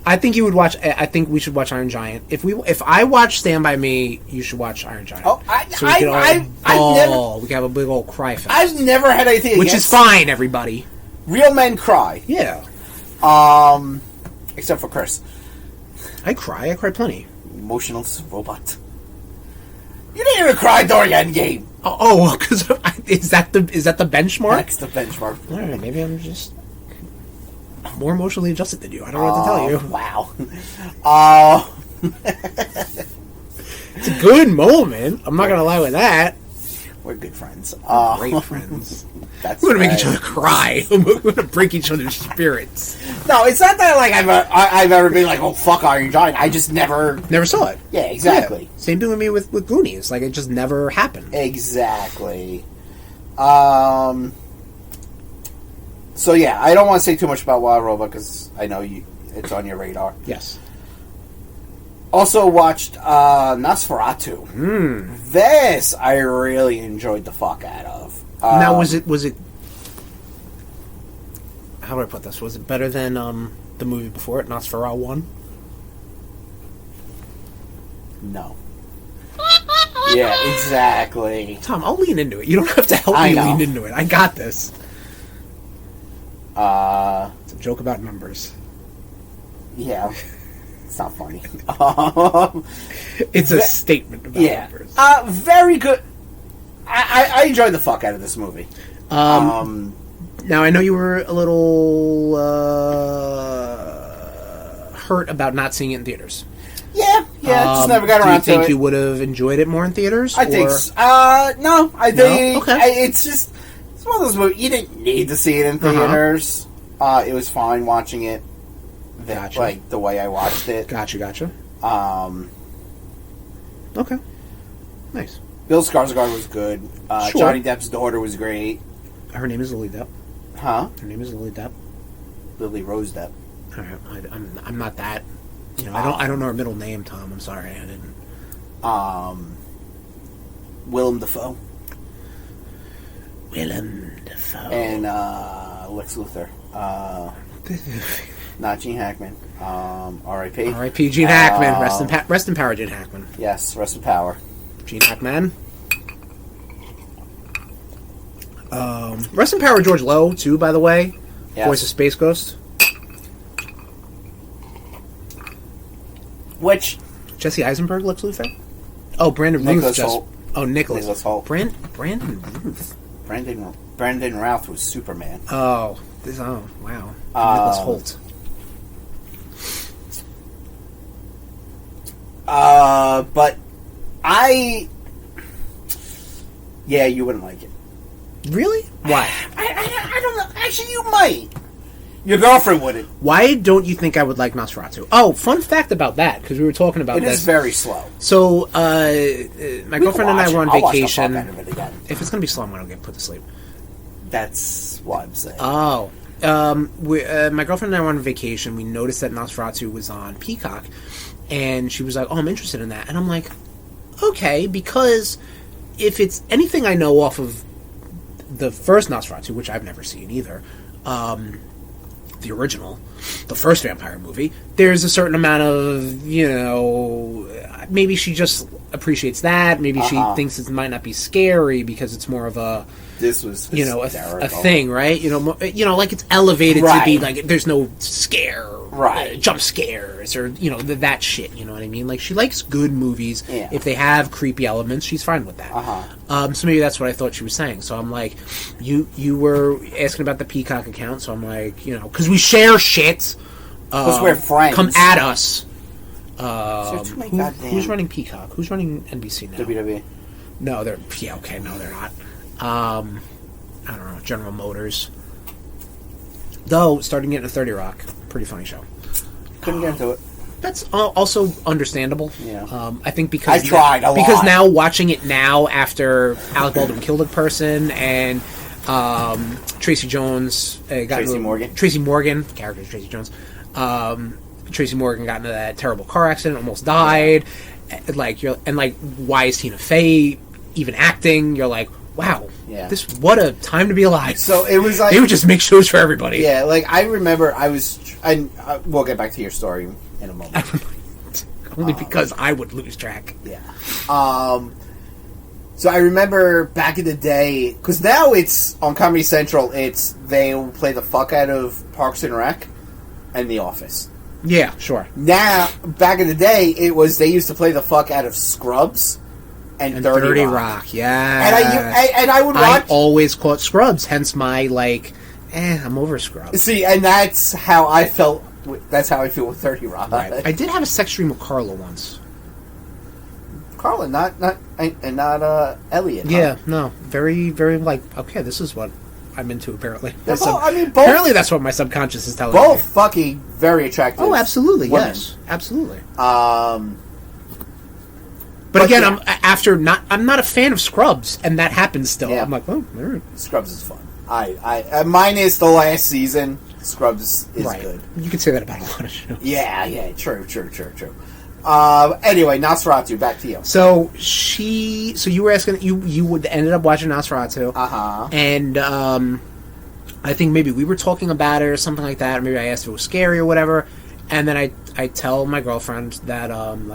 S2: I think you would watch. I think we should watch Iron Giant. If I watch Stand By Me, you should watch Iron Giant. Oh, we can have a big old cry fest. I've never had anything, which is fine. Everybody, real men cry. Yeah. Except for Chris. I cry. I cry plenty. Emotional robot. You didn't even cry during Endgame. Oh, because is that the benchmark? That's the benchmark. All right, maybe I'm just more emotionally adjusted than you. I don't know what to tell you. Wow. It's a good moment. I'm not gonna lie with that. We're good friends. Great friends. We're gonna make each other cry. We're gonna break each other's spirits. No, it's not that like I've ever been like, oh fuck Iron Giant. I just never saw it. Yeah, exactly. Yeah. Same thing with me with Goonies. Like it just never happened. Exactly. So yeah, I don't want to say too much about Wild Robot because I know it's on your radar. Yes. Also watched Nosferatu. This I really enjoyed the fuck out of. Now was it? How do I put this? Was it better than the movie before it, Nosferatu 1? No. Yeah, exactly. Tom, I'll lean into it. You don't have to help me lean into it. I got this. It's a joke about numbers. Yeah. It's not funny.
S1: It's a statement about numbers.
S2: Very good. I enjoyed the fuck out of this movie.
S1: Now, I know you were a little hurt about not seeing it in theaters.
S2: Yeah, just never got around to it.
S1: Do you think you would have enjoyed it more in theaters?
S2: I think so. No, I think... No? Okay. It's just... It's one of those movies... You didn't need to see it in theaters. It was fine watching it.
S1: Gotcha.
S2: Like, the way I watched it.
S1: Gotcha. Okay. Nice.
S2: Bill Skarsgård was good.
S1: Sure.
S2: Johnny Depp's daughter was great.
S1: Her name is Lily Depp.
S2: Huh?
S1: Her name is Lily Depp.
S2: Lily Rose Depp.
S1: All right, I'm not that. You know, I don't know her middle name, Tom. I'm sorry, I didn't.
S2: Willem Dafoe.
S1: Willem Dafoe.
S2: And Lex Luthor. Not Gene Hackman. R.I.P.
S1: R.I.P. Gene Hackman. Rest in power, Gene Hackman.
S2: Yes, rest in power.
S1: Gene Hackman. Rest in power, George Lowe, too, by the way. Yes. Voice of Space Ghost.
S2: Which?
S1: Jesse Eisenberg, Lex Luthor? Oh, Brandon Ruth. Oh,
S2: Nicholas Hoult.
S1: Brandon Ruth.
S2: Brandon Routh was Superman.
S1: Oh, wow. Nicholas Hoult.
S2: But yeah, you wouldn't like it.
S1: Really? Why?
S2: I don't know. Actually, you might. Your girlfriend wouldn't.
S1: Why don't you think I would like Nosferatu? Oh, fun fact about that, because we were talking about this.
S2: It is very slow.
S1: So, my girlfriend and I were on vacation.
S2: Watch the fuck out of it again.
S1: If it's going to be slow, I'm going to get put to sleep.
S2: That's what I'm saying.
S1: Oh. My girlfriend and I were on vacation. We noticed that Nosferatu was on Peacock, and she was like, oh, I'm interested in that. And I'm like, okay, because if it's anything I know off of the first Nosferatu, which I've never seen either, the original, the first vampire movie, there's a certain amount of, maybe she just appreciates that, maybe she thinks it might not be scary because it's more of a,
S2: this was
S1: a thing, right? Like it's elevated to be like there's no scare, jump scares, or that shit. You know what I mean? Like she likes good movies. Yeah. If they have creepy elements, she's fine with that. So maybe that's what I thought she was saying. So I'm like, you were asking about the Peacock account, so I'm like, because we share shit.
S2: Because we're friends.
S1: Come at us. Who's running Peacock? Who's running NBC now?
S2: WWE.
S1: No, they're not. I don't know, General Motors. Though, starting getting a 30 Rock. Pretty funny show.
S2: Couldn't get into it.
S1: That's also understandable.
S2: Yeah.
S1: I think because...
S2: I tried a lot.
S1: Because now, watching it now, after Alec Baldwin killed a person, and Tracy Jones... Tracy Morgan. Character is Tracy Jones. Tracy Morgan got into that terrible car accident, almost died. Why is Tina Fey even acting? You're like... Wow, what a time to be alive.
S2: So it was like...
S1: They would just make shows for everybody.
S2: Yeah, like, I remember we'll get back to your story in a moment.
S1: Only because I would lose track.
S2: Yeah. So I remember back in the day, because now it's, on Comedy Central, they will play the fuck out of Parks and Rec and The Office.
S1: Yeah, sure.
S2: Now, back in the day, they used to play the fuck out of Scrubs and 30 Rock.
S1: Yeah.
S2: And I would watch... I
S1: always caught Scrubs, hence my, I'm over Scrubs.
S2: See, and that's how I felt... That's how I feel with 30 Rock.
S1: Right. I did have a sex dream with Carla once.
S2: Carla, not Elliot.
S1: Yeah, no. Very, very, okay, this is what I'm into, apparently.
S2: Both,
S1: apparently that's what my subconscious is telling me.
S2: Both fucking very attractive.
S1: Oh, absolutely, women. Yes. Absolutely. But again, I'm not a fan of Scrubs, and that happens still. Yeah. I'm like, oh, all right.
S2: Scrubs is fun. Minus the last season, Scrubs is good.
S1: You could say that about a lot of shows.
S2: Yeah, true. Anyway, Nosferatu, back to you.
S1: So you were asking, you ended up watching Nosferatu. And I think maybe we were talking about it or something like that, or maybe I asked if it was scary or whatever, and then I tell my girlfriend that, Tom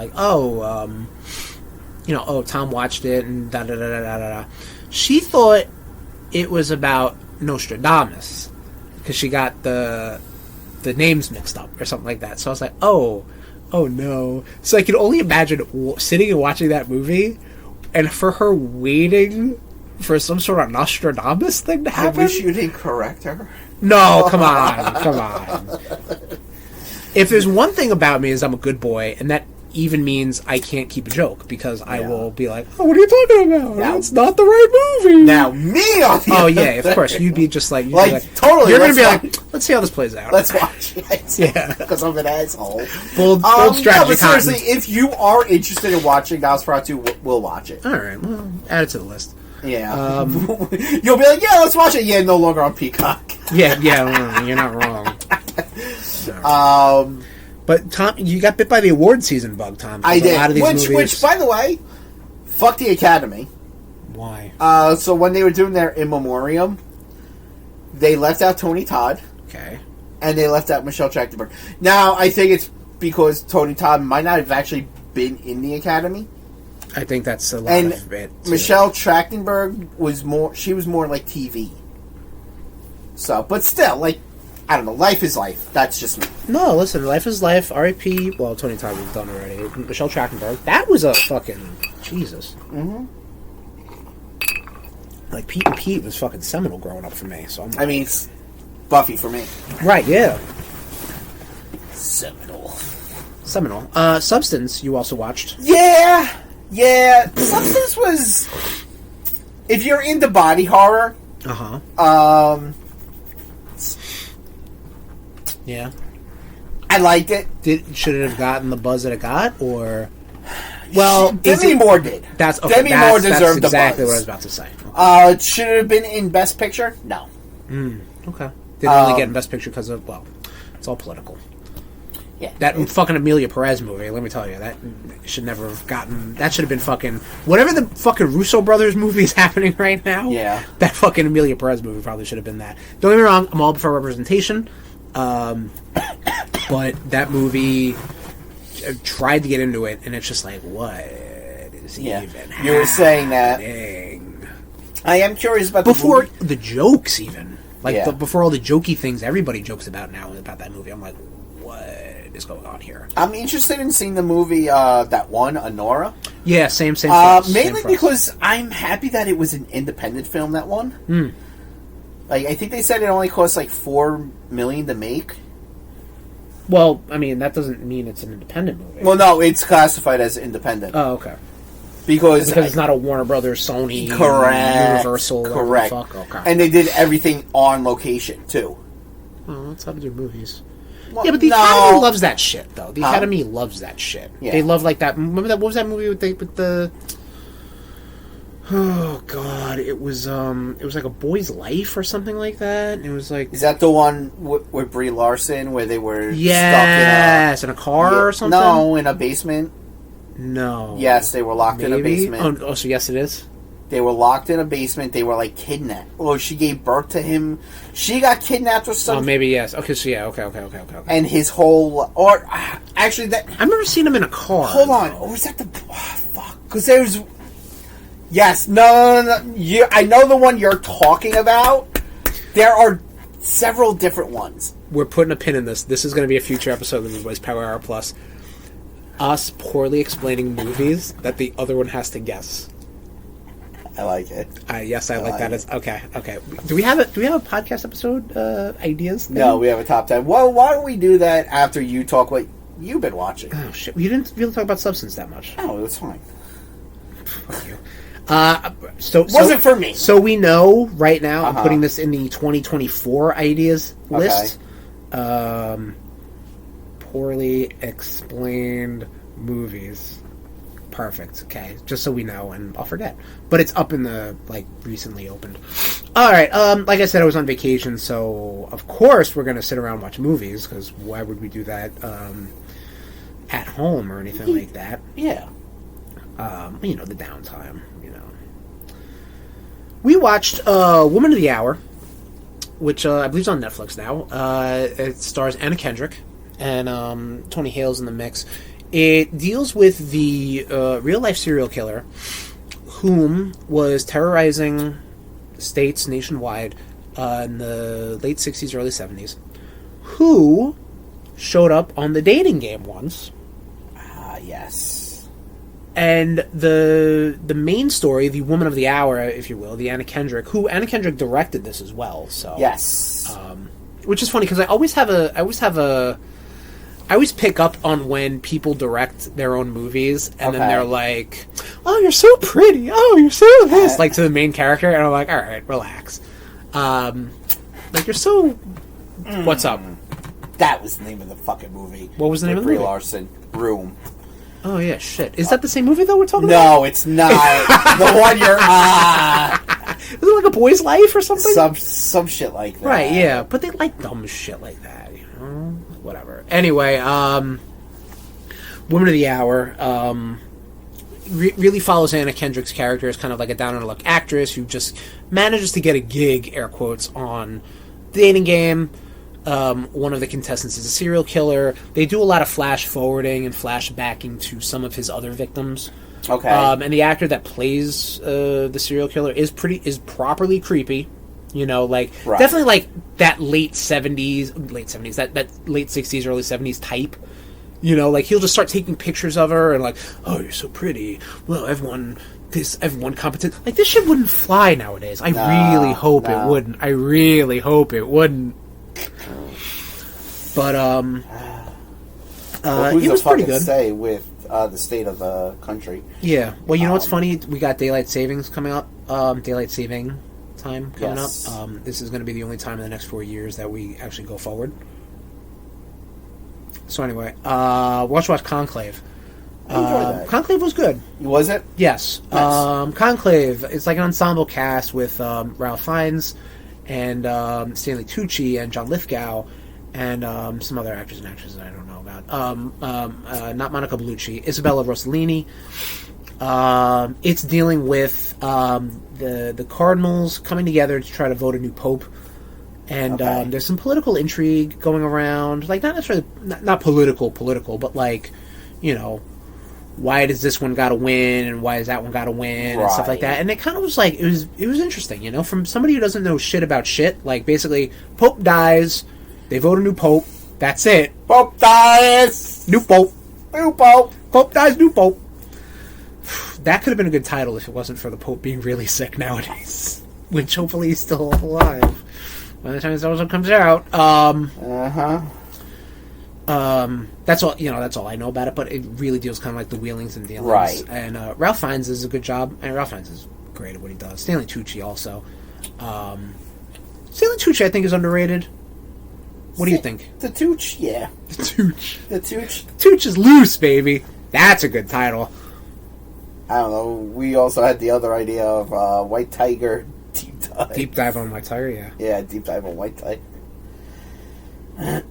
S1: watched it, and da-da-da-da-da-da. She thought it was about Nostradamus, because she got the names mixed up, or something like that. So I was like, oh, Oh no! So I can only imagine sitting and watching that movie, and for her waiting for some sort of Nostradamus thing to happen.
S2: I wish you didn't correct her.
S1: No, come on, come on. If there's one thing about me is I'm a good boy, and that even means I can't keep a joke because I will be like, "Oh, what are you talking about?
S2: Now,
S1: it's not the right movie."
S2: Now, me on the
S1: oh yeah, of course, you'd be just like,
S2: totally.
S1: You're gonna be like, "Let's see how this plays out."
S2: Let's watch it.
S1: Yeah,
S2: because I'm an asshole.
S1: Bold strategy.
S2: No, but seriously, if you are interested in watching Nosferatu, we'll watch it.
S1: All right, well, add it to the list.
S2: Yeah, you'll be like, "Yeah, let's watch it." Yeah, no longer on Peacock.
S1: Yeah, you're not wrong. But Tom, you got bit by the award season bug, Tom.
S2: I did.
S1: A lot of these
S2: which, by the way, fuck the Academy.
S1: Why?
S2: So when they were doing their in memoriam, they left out Tony Todd.
S1: Okay.
S2: And they left out Michelle Trachtenberg. Now, I think it's because Tony Todd might not have actually been in the Academy.
S1: I think that's a lot of it. Too.
S2: Michelle Trachtenberg was more. She was more like TV. So, but still, like, I don't know. Life is life. That's just me.
S1: No, listen. Life is life. R.I.P. Well, Tony Todd was done already. Michelle Trachtenberg. That was a fucking Jesus.
S2: Mm-hmm.
S1: Like Pete and Pete was fucking seminal growing up for me. So I
S2: mean, Buffy for me.
S1: Right. Yeah.
S2: Seminal.
S1: Substance. You also watched.
S2: Yeah. Substance was. If you're into body horror.
S1: Yeah.
S2: I liked it.
S1: Should it have gotten the buzz that it got, or? Well,
S2: Demi Moore did. Demi Moore deserved the buzz.
S1: Exactly what I was about to say.
S2: Should it have been in Best Picture? No.
S1: Okay. Didn't really get in Best Picture because of it's all political.
S2: Yeah.
S1: That fucking Amelia Perez movie. Let me tell you, that should never have gotten. That should have been fucking whatever the fucking Russo brothers movie is happening right now.
S2: Yeah.
S1: That fucking Amelia Perez movie probably should have been that. Don't get me wrong. I'm all for representation. But that movie tried to get into it, and it's just like, what is even happening?
S2: You were saying that. I am curious about
S1: before the jokes, even before all the jokey things everybody jokes about now about that movie. I'm like, what is going on here?
S2: I'm interested in seeing the movie that one, Honora.
S1: Yeah, same.
S2: Mainly because I'm happy that it was an independent film. That one. Like, I think they said it only cost like $4 million to make.
S1: Well, I mean, that doesn't mean it's an independent movie.
S2: Well, no, it's classified as independent.
S1: Oh, okay.
S2: Because
S1: it's not a Warner Brothers, Sony, Universal.
S2: Correct.
S1: Fuck. Okay.
S2: And they did everything on location too.
S1: Oh, that's how to do movies. Well, yeah, but the Academy loves that shit, though. The Academy loves that shit. Yeah. They love like that. Remember that? What was that movie with the? Oh God! It was like A Boy's Life or something like that. It was like,
S2: is that the one with Brie Larson where they were
S1: stuck in a car or something?
S2: No, in a basement.
S1: No.
S2: Yes, they were locked in a basement.
S1: Oh, so yes, it is.
S2: They were locked in a basement. They were like kidnapped. Oh, she gave birth to him. She got kidnapped or something.
S1: Oh, maybe yes. Okay, so yeah, okay.
S2: And his whole, or actually that
S1: I've never seen him in a car.
S2: Hold on, or was that the? Oh, fuck, because there's. Yes, no. I know the one you're talking about. There are several different ones.
S1: We're putting a pin in this. This is going to be a future episode of the RudeBoyz Power Hour Plus. Us poorly explaining movies that the other one has to guess.
S2: I like it.
S1: Yes, I like that. Okay. Do we have a podcast episode ideas?
S2: No, we have a top 10. Well, why don't we do that after you talk what you've been watching?
S1: Oh shit, you didn't really talk about Substance that much.
S2: Oh, it's fine.
S1: Fuck you. So
S2: wasn't for me.
S1: So we know right now. I'm putting this in the 2024 ideas list. Poorly explained movies. Perfect. Okay, just so we know, and I'll forget. But it's up in the recently opened. All right. Like I said, I was on vacation, so of course we're gonna sit around and watch movies because why would we do that at home or anything like that?
S2: Yeah.
S1: The downtime. We watched Woman of the Hour, which I believe is on Netflix now. It stars Anna Kendrick and Tony Hale's in the mix. It deals with the real-life serial killer whom was terrorizing states nationwide in the late 60s, early 70s, who showed up on the dating game once
S2: Yes.
S1: And the main story, the woman of the hour, if you will, the Anna Kendrick, who Anna Kendrick directed this as well. So
S2: yes,
S1: which is funny because I always pick up on when people direct their own movies, and then they're like, "Oh, you're so pretty. Oh, you're so this," like to the main character, and I'm like, "All right, relax." Like you're so. What's up?
S2: That was the name of the fucking movie.
S1: What was the name of the movie?
S2: Brie Larson. Room.
S1: Oh yeah, shit. Is that the same movie though we're talking
S2: about?
S1: No,
S2: it's not. The one you're
S1: Is it like A Boy's Life or something?
S2: Some shit like that.
S1: Right, yeah. But they like dumb shit like that, you know? Whatever. Anyway, Woman of the Hour really follows Anna Kendrick's character as kind of like a down-on-her-luck actress who just manages to get a gig, air quotes, on the dating game. One of the contestants is a serial killer. They do a lot of flash forwarding and flashbacking to some of his other victims.
S2: Okay.
S1: And the actor that plays the serial killer is properly creepy. You know, like definitely like that late 70s, that late 60s, early 70s type. You know, like he'll just start taking pictures of her and like, "Oh, you're so pretty. Well, everyone competent." Like this shit wouldn't fly nowadays. I really hope it wouldn't. I really hope it wouldn't. But
S2: who's
S1: it was pretty good.
S2: Say with the state of the country.
S1: Yeah. Well, you know what's funny? We got daylight savings coming up. Daylight saving time coming up. This is going to be the only time in the next 4 years that we actually go forward. So anyway, watch Conclave. Conclave was good.
S2: Was it?
S1: Yes.
S2: Nice.
S1: Conclave. It's like an ensemble cast with Ralph Fiennes and Stanley Tucci and John Lithgow and some other actors and actresses I don't know about. Not Monica Bellucci. Isabella Rossellini. It's dealing with the Cardinals coming together to try to vote a new pope. And there's some political intrigue going around. Like, not necessarily... Not political, but like, you know... Why does this one gotta win, and why does that one gotta win, and stuff like that. And it kind of was like... It was interesting, you know? From somebody who doesn't know shit about shit. Like, basically, Pope dies... They vote a new pope. That's it.
S2: Pope dies.
S1: New pope.
S2: New pope.
S1: Pope dies. New pope. That could have been a good title if it wasn't for the pope being really sick nowadays, which hopefully he's still alive by the time this episode comes out. That's all. You know, that's all I know about it. But it really deals kind of like the wheelings and dealings.
S2: Right.
S1: And Ralph Fiennes does a good job. And Ralph Fiennes is great at what he does. Stanley Tucci also. Stanley Tucci, I think, is underrated. What do you think?
S2: The Tooch, yeah.
S1: The Tooch.
S2: The Tooch.
S1: Tooch is loose, baby. That's a good title.
S2: I don't know. We also had the other idea of White Tiger Deep Dive.
S1: Deep Dive on White Tiger, yeah.
S2: Yeah, Deep Dive on White Tiger.
S1: 1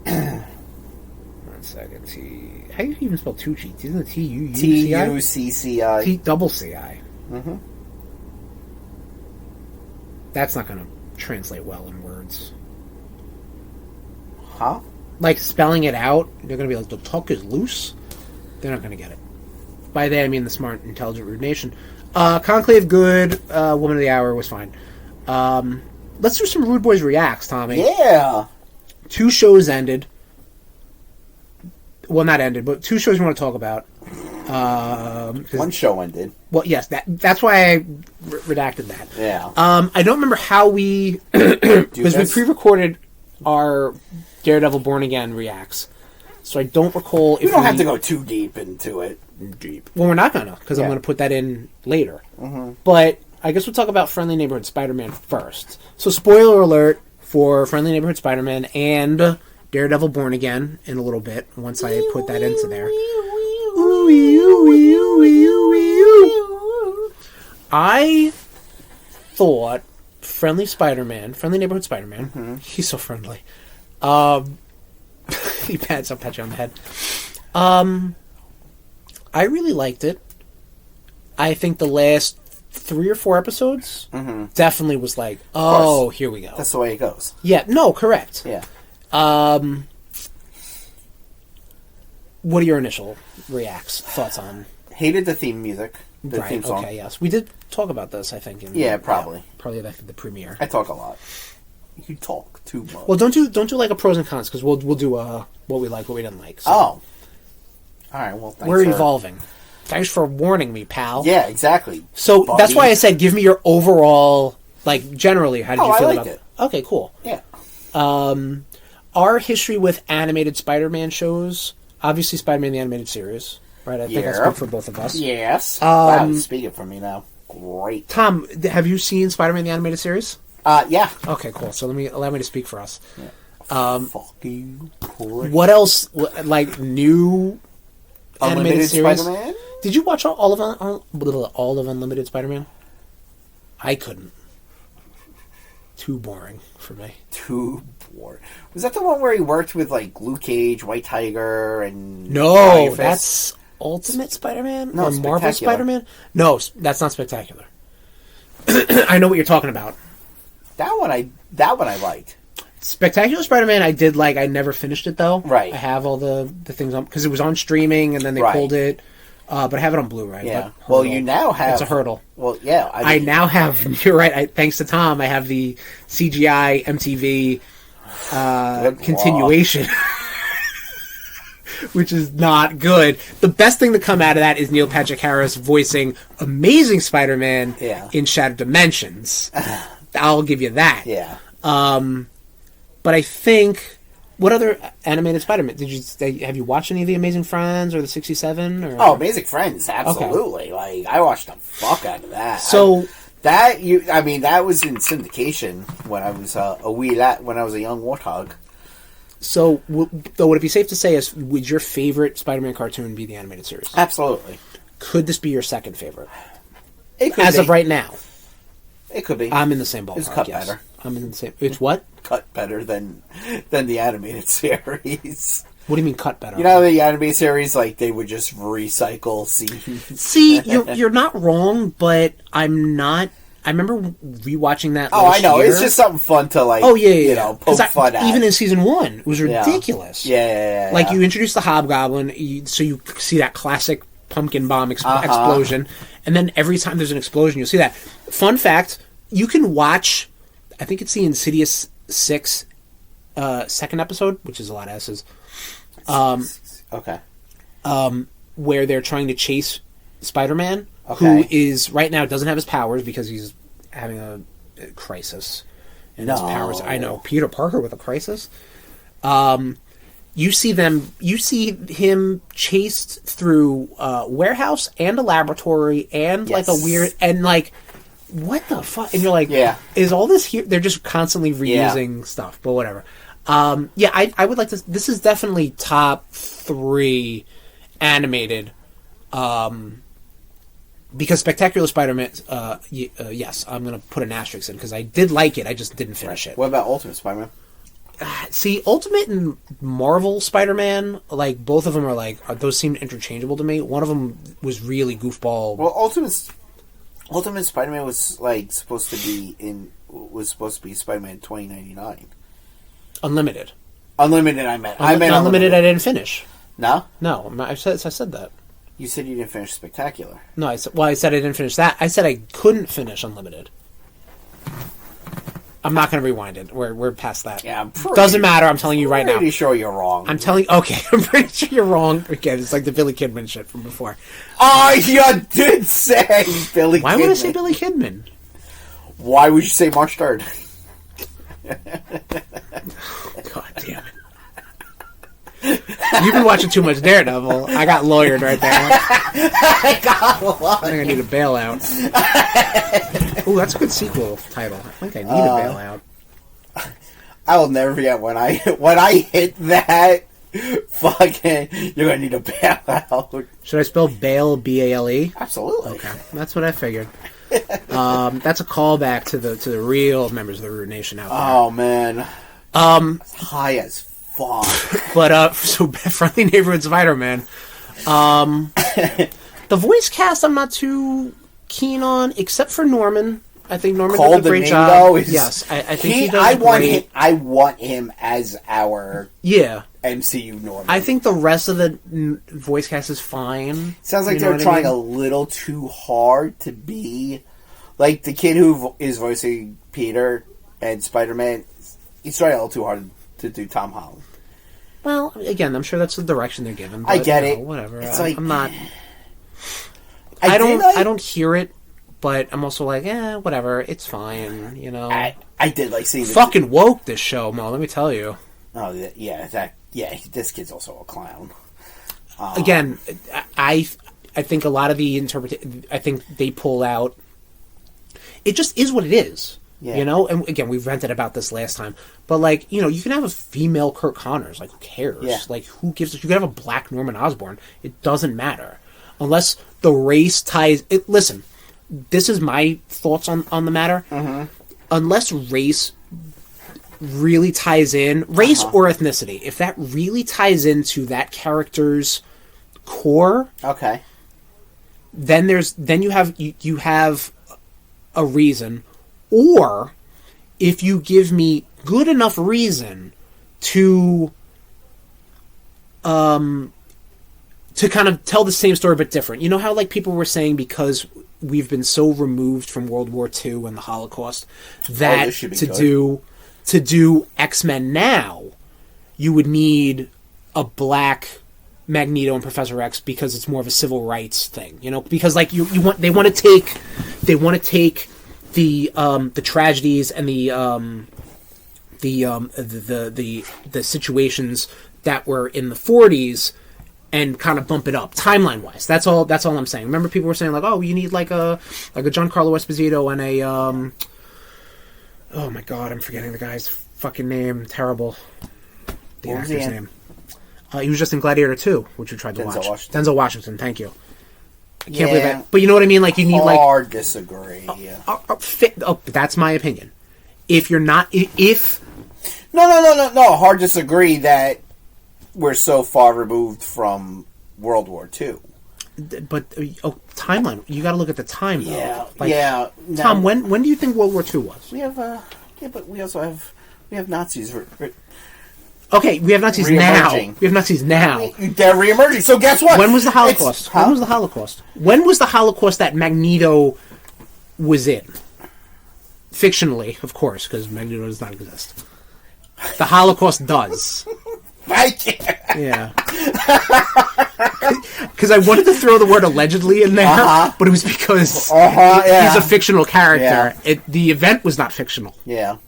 S1: second. How do you even spell Tucci? Isn't it T-U-U-C-I?
S2: T-U-C-C-I.
S1: T-double-C-I.
S2: Mm-hmm.
S1: That's not going to translate well in words.
S2: Huh?
S1: Like, spelling it out, they're going to be like, the tuck is loose? They're not going to get it. By they, I mean the smart, intelligent RudeNation. Conclave, good. Woman of the Hour was fine. Let's do some RudeBoyz reacts, Tommy.
S2: Yeah!
S1: 2 shows ended. Well, not ended, but 2 shows we want to talk about.
S2: 1 show ended.
S1: Well, yes, that's why I redacted that.
S2: Yeah.
S1: I don't remember how we... Because we pre-recorded our Daredevil Born Again reacts. So I don't recall if
S2: we don't have to go too deep into it.
S1: Deep. Well, we're not gonna, because I'm gonna put that in later.
S2: Mm-hmm.
S1: But I guess we'll talk about Friendly Neighborhood Spider-Man first. So spoiler alert for Friendly Neighborhood Spider-Man and Daredevil Born Again in a little bit, once I put that into there. I thought Friendly Neighborhood Spider-Man, he's so friendly. He pats you on the head. I really liked it. I think the last 3 or 4 episodes definitely was like, oh, here we go.
S2: That's the way it goes.
S1: Yeah, no, correct.
S2: Yeah.
S1: What are your initial thoughts on?
S2: Hated the theme music. The theme song.
S1: Okay, yes. We did talk about this, I think.
S2: Probably.
S1: Probably after the premiere.
S2: I talk a lot. You talk too much.
S1: Well, don't do like a pros and cons, because we'll do what we like, what we didn't like. So.
S2: Oh. All right, well, thanks
S1: we're evolving. Thanks for warning me, pal.
S2: Yeah, exactly.
S1: So that's why I said, give me your overall, like, generally, how did you feel about it? Okay, cool.
S2: Yeah.
S1: Our history with animated Spider-Man shows, obviously Spider-Man the Animated Series, right? I think I speak for both of us.
S2: Yes. Wow, speaking for me now. Great.
S1: Tom, have you seen Spider-Man the Animated Series?
S2: Yeah.
S1: Okay, cool. So allow me to speak for us.
S2: Yeah. Fucking great.
S1: What else, like, new animated series?
S2: Spider-Man?
S1: Did you watch all of Unlimited Spider-Man? I couldn't. Too boring for me.
S2: Too boring. Was that the one where he worked with, like, Luke Cage, White Tiger, and...
S1: No, that's Ultimate Spider-Man?
S2: No,
S1: or Marvel Spider-Man? No, that's not Spectacular. I know what you're talking about.
S2: That one I liked.
S1: Spectacular Spider-Man I did like. I never finished it, though.
S2: Right.
S1: I have all the things on... Because it was on streaming, and then they pulled it. But I have it on Blu-ray.
S2: Yeah. Well, you now have...
S1: It's a hurdle.
S2: Well, yeah.
S1: I now have... You're right. Thanks to Tom, I have the CGI MTV continuation. Which is not good. The best thing to come out of that is Neil Patrick Harris voicing Amazing Spider-Man in Shattered Dimensions. I'll give you that.
S2: Yeah.
S1: But I think... What other animated Spider-Man have you watched any of the Amazing Friends or the 67? Or...
S2: Oh, Amazing Friends, absolutely. Okay. Like I watched the fuck out of that.
S1: So
S2: that was in syndication when I was when I was a young warthog.
S1: So, though, would it be safe to say, would your favorite Spider-Man cartoon be the animated series?
S2: Absolutely.
S1: Could this be your second favorite?
S2: It could
S1: as of right now.
S2: It could be.
S1: I'm in the same ballpark.
S2: It's cut better.
S1: I'm in the same. It's what?
S2: Cut better than the animated series.
S1: What do you mean cut better?
S2: You know the animated series, like they would just recycle scenes.
S1: See, you're not wrong, but I'm not. I remember rewatching that.
S2: Oh, I know. Year. It's just something fun to like.
S1: Oh yeah,
S2: you know, poke fun at.
S1: Even in season 1, it was ridiculous.
S2: Yeah.
S1: Like you introduce the Hobgoblin, so you see that classic pumpkin bomb explosion, and then every time there's an explosion, you'll see that. Fun fact: you can watch. I think it's the Insidious 6 second episode, which is a lot of S's.
S2: Okay.
S1: Where they're trying to chase Spider-Man, who is right now doesn't have his powers because he's having a crisis in his powers. I know, Peter Parker with a crisis. You see him chased through a warehouse and a laboratory and like a weird and like. What the fuck? And you're like, is all this here? They're just constantly reusing stuff, but whatever. I would like to. This is definitely top 3 animated. Because Spectacular Spider-Man, yes, I'm going to put an asterisk in because I did like it. I just didn't finish it.
S2: What about Ultimate Spider-Man?
S1: See, Ultimate and Marvel Spider-Man, like both of them are like those seemed interchangeable to me. One of them was really goofball.
S2: Well, Ultimate Spider-Man was like supposed to be Spider-Man 2099.
S1: Unlimited.
S2: Unlimited, I meant Unlimited.
S1: I didn't finish.
S2: No,
S1: I said that.
S2: You said you didn't finish Spectacular.
S1: No, I said I didn't finish that. I said I couldn't finish Unlimited. I'm not going to rewind it. We're past that.
S2: Yeah,
S1: doesn't matter. I'm telling you right now.
S2: I'm pretty sure you're wrong.
S1: I'm pretty sure you're wrong. Again, it's like the Billy Kidman shit from before.
S2: Oh, you did say Billy Kidman.
S1: Why would I say Billy Kidman?
S2: Why would you say March 3rd?
S1: God damn it. You've been watching too much Daredevil. I got lawyered right there. I think I need a bailout. Ooh, that's a good sequel title. I think I need a bailout.
S2: I will never forget when I hit that. Fucking, you're gonna need a bailout.
S1: Should I spell Bale Bale?
S2: Absolutely.
S1: Okay, that's what I figured. That's a callback to the real members of the RudeNation out there.
S2: Oh man. High as fuck.
S1: But so Friendly Neighborhood Spider-Man. The voice cast I'm not too keen on, except for Norman. I think Norman does a great job. Yes, I think he does great.
S2: I want him as our MCU Norman.
S1: I think the rest of the voice cast is fine.
S2: Sounds like they're trying a little too hard to be like the kid who is voicing Peter and Spider-Man. He's trying a little too hard to do Tom Holland.
S1: Well, again, I'm sure that's the direction they're given. But,
S2: I get it.
S1: Whatever.
S2: It's
S1: I'm not. I don't hear it, but I'm also like, whatever. It's fine. You know.
S2: I did like seeing.
S1: Fucking woke this show, Mo. Let me tell you.
S2: Oh yeah, this kid's also a clown.
S1: Again, I think a lot of the I think they pull out. It just is what it is. Yeah. You know, and again, we've ranted about this last time, but like, you know, you can have a female Kurt Connors, like, who cares? Yeah. Like, who gives? You can have a black Norman Osborn. It doesn't matter unless the race ties. Listen, this is my thoughts on the matter. Mm-hmm. Unless race really ties in, race or ethnicity, if that really ties into that character's core,
S2: okay,
S1: then you have a reason. Or if you give me good enough reason to kind of tell the same story but different. You know how like people were saying because we've been so removed from World War II and the Holocaust that to do X-Men now, you would need a black Magneto and Professor X because it's more of a civil rights thing. You know, because like they want to take the tragedies and the situations that were in the 40s and kind of bump it up timeline wise. That's all I'm saying. Remember, people were saying like, oh, you need like a Giancarlo Esposito and a oh my god, I'm forgetting the guy's fucking name. Terrible. The actor's name. He was just in Gladiator 2, which we tried to watch. Denzel Washington. Thank you. I can't believe that. But you know what I mean? Like, you need like...
S2: Hard disagree.
S1: That's my opinion. If you're not...
S2: No. Hard disagree that we're so far removed from World War II.
S1: But, timeline. You gotta look at the time, though.
S2: Yeah,
S1: like, Tom, when do you think World War II was?
S2: We have, but we also have... We have Nazis...
S1: Okay, we have Nazis now. We have Nazis now.
S2: They're re-emerging. So guess what?
S1: When was the Holocaust? When was the Holocaust? When was the Holocaust that Magneto was in? Fictionally, of course, because Magneto does not exist. The Holocaust does.
S2: Thank you.
S1: Yeah. Because I wanted to throw the word allegedly in there, but it was because he's a fictional character.
S2: Yeah.
S1: The event was not fictional.
S2: Yeah.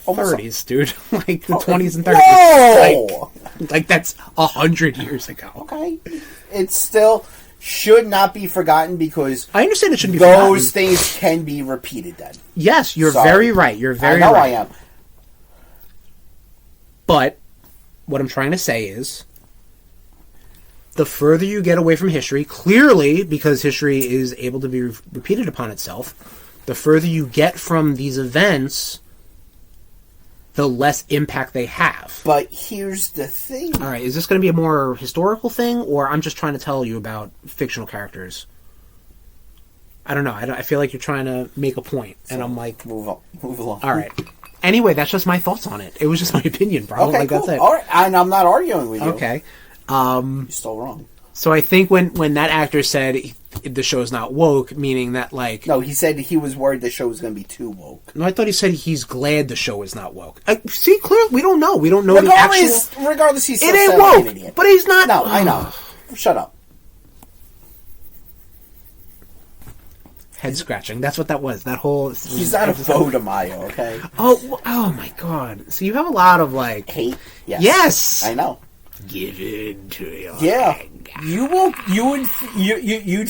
S1: 30s, dude. Like, the 20s and 30s.
S2: Whoa!
S1: Like, that's 100 years ago.
S2: Okay. It still should not be forgotten because...
S1: I understand it shouldn't be forgotten.
S2: Those things can be repeated then.
S1: Yes, you're very right. You're very right.
S2: I know I am.
S1: But, what I'm trying to say is, the further you get away from history, clearly, because history is able to be repeated upon itself, the further you get from these events... the less impact they have.
S2: But here's the thing.
S1: All right, is this going to be a more historical thing, or I'm just trying to tell you about fictional characters? I don't know. I feel like you're trying to make a point, and I'm like... Move along. All right. Anyway, that's just my thoughts on it. It was just my opinion, bro.
S2: Okay,
S1: like,
S2: cool.
S1: That's it.
S2: All right, and I'm not arguing with you.
S1: Okay.
S2: You're still wrong.
S1: So I think when that actor said the show's not woke, meaning that like...
S2: No, he said he was worried the show was going to be too woke.
S1: No, I thought he said he's glad the show is not woke. See, clearly, we don't know. We don't know
S2: regardless,
S1: the actual...
S2: Regardless, he's still
S1: it ain't woke, an idiot. But he's not...
S2: No, I know. Shut up.
S1: Head scratching. That's what that was. That whole...
S2: He's not a Vodamayo, okay?
S1: Oh my god. So you have a lot of like...
S2: Hate?
S1: Yes!
S2: I know.
S1: Give in to your...
S2: Yeah. You'd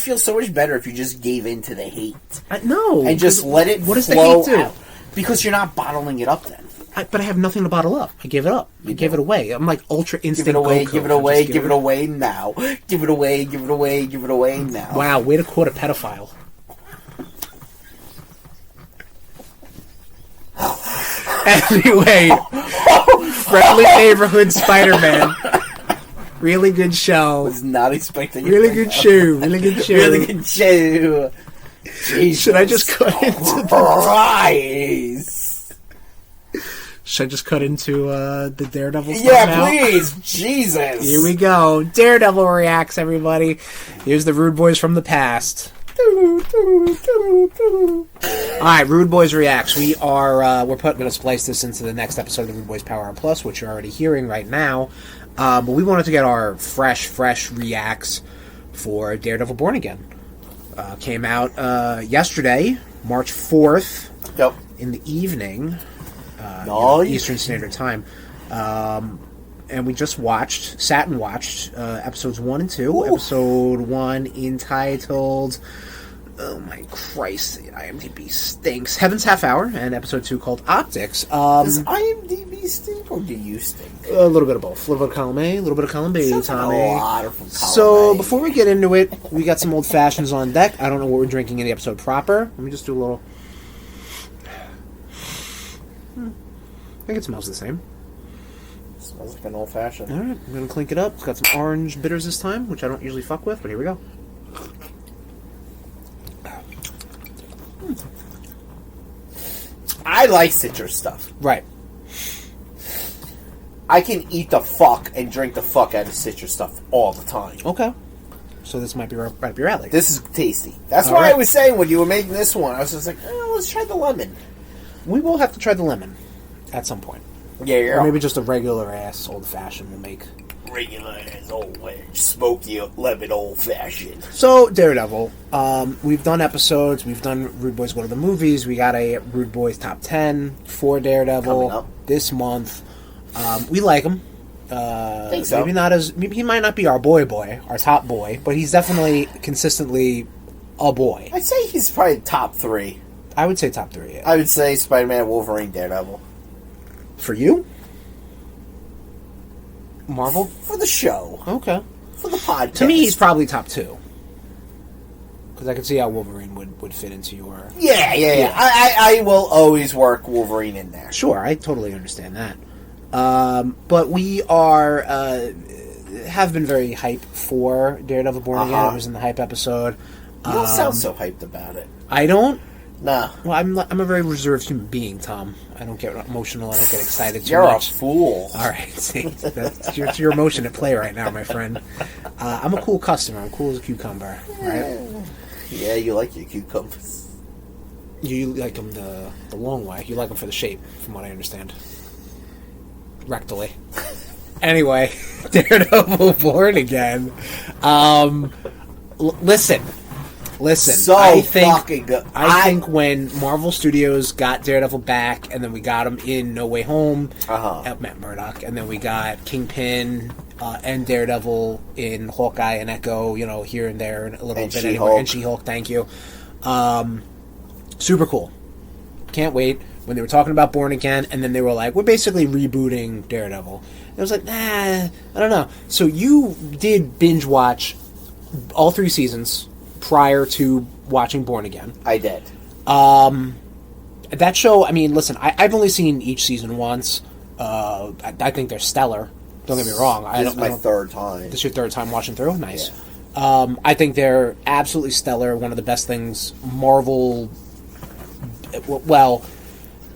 S2: feel so much better if you just gave in to the hate.
S1: No.
S2: And just let it
S1: what does
S2: flow
S1: the hate do?
S2: Out. Because you're not bottling it up then.
S1: But I have nothing to bottle up. I give it up. I give it away. I'm like Ultra Instinct Goku.
S2: Give it away, give it away now. Give it away, give it away, give it away now.
S1: Wow, way to quote a pedophile. Anyway, Friendly Neighborhood Spider-Man. Really good show.
S2: Was not expecting it.
S1: Really good show. Really good show.
S2: Really good show. Jesus.
S1: Should I just cut into
S2: Christ.
S1: Should I just cut into the Daredevil stuff
S2: now?
S1: Yeah,
S2: please. Jesus.
S1: Here we go. Daredevil reacts, everybody. Here's the RudeBoyz from the past. Alright, RudeBoyz Reacts. We're going to splice this into the next episode of the RudeBoyz Power Hour Plus, which you're already hearing right now. But we wanted to get our fresh reacts for Daredevil Born Again. Came out yesterday, March 4th, in the evening, Eastern Standard Time. And we just sat and watched episodes 1 and 2. Ooh. Episode 1 entitled, oh my Christ, the IMDb stinks, Heaven's Half Hour, and episode 2 called Optics.
S2: Does IMDb stink, or do you stink?
S1: A little bit of both. A little bit of column A, a little bit of column B, Tommy.
S2: A lot of column
S1: So,
S2: A.
S1: before we get into it, we got some old fashions on deck. I don't know what we're drinking in the episode proper. Let me just do a little... I think it smells the same.
S2: Smells like an old fashioned.
S1: Alright, I'm going to clink it up. It's got some orange bitters this time, which I don't usually fuck with, but here we go.
S2: I like citrus stuff.
S1: Right.
S2: I can eat the fuck and drink the fuck out of citrus stuff all the time.
S1: Okay. So this might be right up your alley.
S2: This is tasty. That's why I was saying when you were making this one, I was just like, let's try the lemon.
S1: We will have to try the lemon at some point.
S2: Yeah,
S1: or maybe just a regular ass old fashioned we'll make.
S2: Regular ass old smoky lemon old fashioned.
S1: So Daredevil, we've done episodes. We've done RudeBoyz Go to the Movies. We got a RudeBoyz Top 10 for Daredevil this month. We like him.
S2: Think so.
S1: Maybe he might not be our our top boy, but he's definitely consistently a boy.
S2: I'd say he's probably top 3.
S1: I would say top 3. Yeah.
S2: I would say Spider-Man, Wolverine, Daredevil.
S1: For you? Marvel?
S2: For the show.
S1: Okay.
S2: For the podcast.
S1: To me, he's probably top 2. Because I can see how Wolverine would fit into your...
S2: Yeah. I will always work Wolverine in there.
S1: Sure, I totally understand that. But we are... have been very hyped for Daredevil Born Again. It was in the hype episode.
S2: You don't sound so hyped about it.
S1: I don't?
S2: No.
S1: Well, I'm a very reserved human being, Tom. I don't get emotional. I don't get excited too
S2: You're
S1: much.
S2: You're a fool.
S1: All right. See, that's your emotion at play right now, my friend. I'm a cool customer. I'm cool as a cucumber, right?
S2: Yeah, you like your cucumbers.
S1: You like them the long way. You like them for the shape, from what I understand. Rectally. Anyway, Daredevil Born Again. Listen.
S2: So
S1: I think,
S2: fucking good.
S1: I think when Marvel Studios got Daredevil back, and then we got him in No Way Home, Matt Murdock, and then we got Kingpin and Daredevil in Hawkeye and Echo, here and there, and a little bit anyway. And She-Hulk, thank you. Super cool. Can't wait. When they were talking about Born Again, and then they were like, we're basically rebooting Daredevil. And I was like, nah, I don't know. So you did binge watch all 3 seasons prior to watching Born Again.
S2: I did.
S1: That show, I mean, listen, I've only seen each season once. I think they're stellar. Don't get me wrong.
S2: This is my 3rd time.
S1: This is your 3rd time watching through? Nice. Yeah. I think they're absolutely stellar. One of the best things Marvel, well,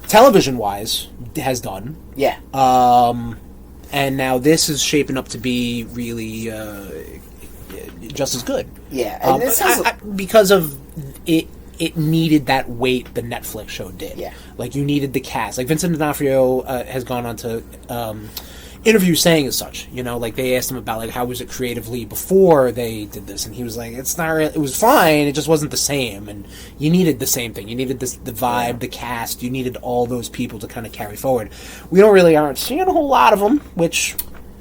S1: television-wise, has done.
S2: Yeah.
S1: And now this is shaping up to be really just as good.
S2: Yeah, and this has
S1: because of it needed that weight the Netflix show did.
S2: Yeah,
S1: like you needed the cast. Like Vincent D'Onofrio has gone on to interviews saying as such. Like they asked him about like how was it creatively before they did this, and he was like, "It's not. It was fine. It just wasn't the same." And you needed the same thing. You needed the vibe, the cast. You needed all those people to kind of carry forward. We aren't seeing a whole lot of them, which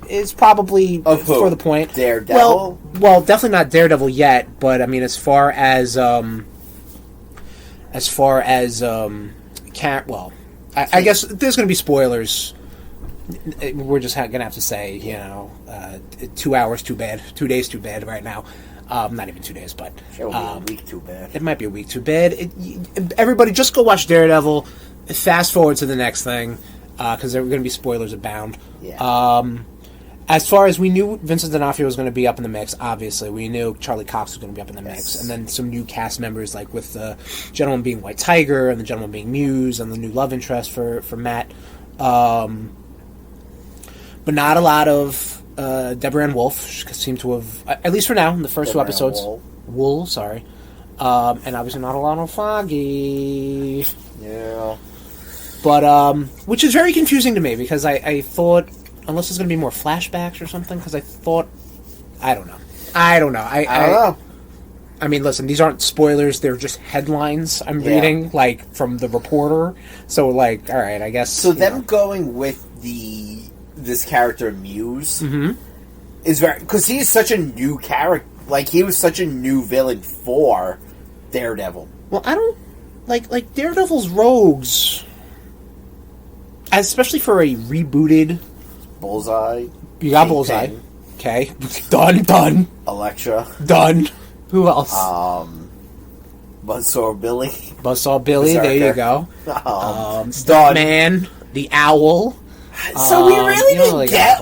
S1: is probably for the point.
S2: Daredevil?
S1: Well, definitely not Daredevil yet, but I mean, as far as I guess there's going to be spoilers. We're just going to have to say, 2 hours too bad, 2 days too bad right now. Not even 2 days, but
S2: it'll be a week too bad.
S1: It might be a week too bad. Everybody, just go watch Daredevil. Fast forward to the next thing because there are going to be spoilers abound.
S2: Yeah.
S1: As far as we knew, Vincent D'Onofrio was going to be up in the mix. Obviously, we knew Charlie Cox was going to be up in the mix, and then some new cast members, like with the gentleman being White Tiger and the gentleman being Muse, and the new love interest for Matt. But not a lot of Deborah Ann Wolf. She seemed to have, at least for now, in the first 2 episodes. Wool, sorry. And obviously not Alana Foggy.
S2: Yeah.
S1: But, which is very confusing to me, because I thought, unless there's going to be more flashbacks or something, because I thought, I don't know. I don't know. I don't know. I mean, listen, these aren't spoilers, they're just headlines I'm reading, like, from the reporter. So, like, alright, I guess...
S2: So them going with this character, Muse, is very... Because he's such a new character. Like, he was such a new villain for Daredevil.
S1: Well, I don't... Like Daredevil's rogues... Especially for a rebooted...
S2: Bullseye.
S1: You got Bullseye. Okay. Done.
S2: Elektra.
S1: Done. Who else?
S2: Buzzsaw Billy.
S1: Buzzsaw Billy,
S2: Berserker.
S1: there you go. Stuntman, the Owl.
S2: So we really didn't get...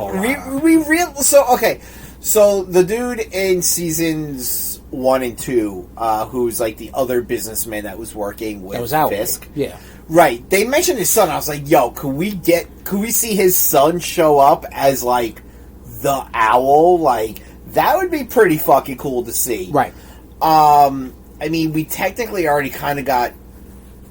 S2: Okay. So the dude in seasons 1 and 2, who's like the other businessman that was working with Fisk.
S1: Yeah.
S2: Right. They mentioned his son. I was like, yo, could we see his son show up as like the Owl? Like, that would be pretty fucking cool to see.
S1: Right.
S2: I mean, we technically already kind of got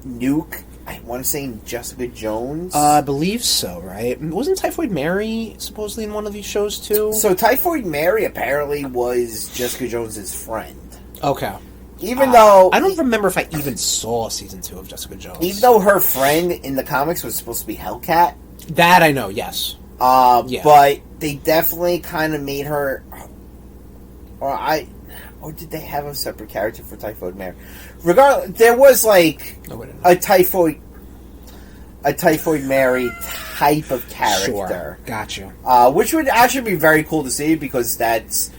S2: Nuke. I want to say Jessica Jones.
S1: I believe so, right? Wasn't Typhoid Mary supposedly in one of these shows, too?
S2: So Typhoid Mary apparently was Jessica Jones' friend.
S1: Okay.
S2: Even though...
S1: I don't remember if I even saw Season 2 of Jessica Jones.
S2: Even though her friend in the comics was supposed to be Hellcat.
S1: That I know, yes.
S2: Yeah. But they definitely kind of made her... Or did they have a separate character for Typhoid Mary? Regardless, there was like a Typhoid Mary type of character.
S1: Sure. Gotcha.
S2: Which would actually be very cool to see, because that's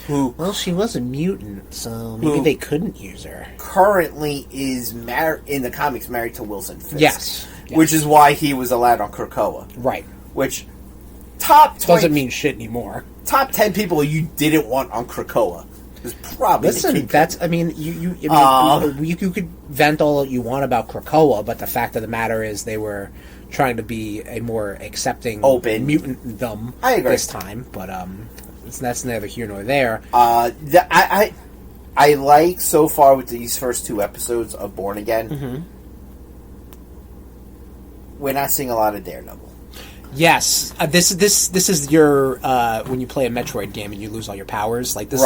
S2: who...
S1: Well, she was a mutant, so maybe they couldn't use her.
S2: Currently is in the comics married to Wilson Fisk.
S1: Yes.
S2: Which is why he was allowed on Krakoa.
S1: Right.
S2: Which
S1: doesn't mean shit anymore.
S2: Top 10 people you didn't want on Krakoa. Probably
S1: that's. I mean, you could vent all you want about Krakoa, but the fact of the matter is they were trying to be a more accepting,
S2: open
S1: mutant-dom this time. But that's neither here nor there.
S2: I like so far with these first 2 episodes of Born Again. Mm-hmm. We're not seeing a lot of Daredevil.
S1: Yes, this is your when you play a Metroid game and you lose all your powers. Like this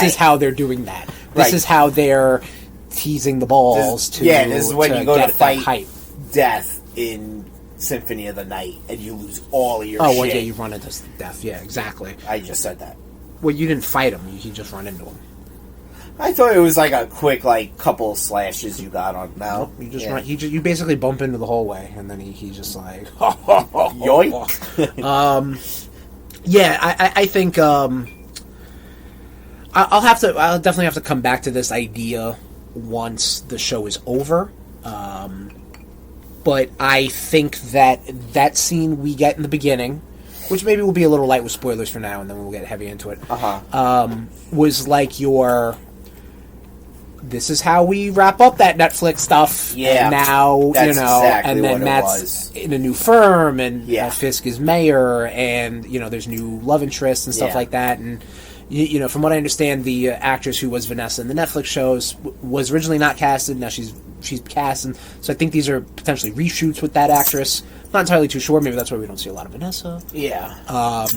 S1: is how they're doing that. This is how they're teasing the balls to. Yeah,
S2: this is when you go to fight death in Symphony of the Night and you lose all of your shit.
S1: Oh, well, yeah, you run into death. Yeah, exactly.
S2: I just said that.
S1: Well, you didn't fight him. You just run into him.
S2: I thought it was like a quick, like, couple slashes you got on. No,
S1: you just run. You basically bump into the hallway, and then he just like yoink. Yeah, I think I'll definitely have to come back to this idea once the show is over. But I think that scene we get in the beginning, which maybe will be a little light with spoilers for now, and then we'll get heavy into it. Was like this is how we wrap up that Netflix stuff. Yeah. And now, exactly, and then Matt's in a new firm, and Fisk is mayor, and, there's new love interests and stuff like that. And, from what I understand, the actress who was Vanessa in the Netflix shows was originally not casted. Now she's cast. And so I think these are potentially reshoots with that actress. Not entirely too sure. Maybe that's why we don't see a lot of Vanessa.
S2: Yeah.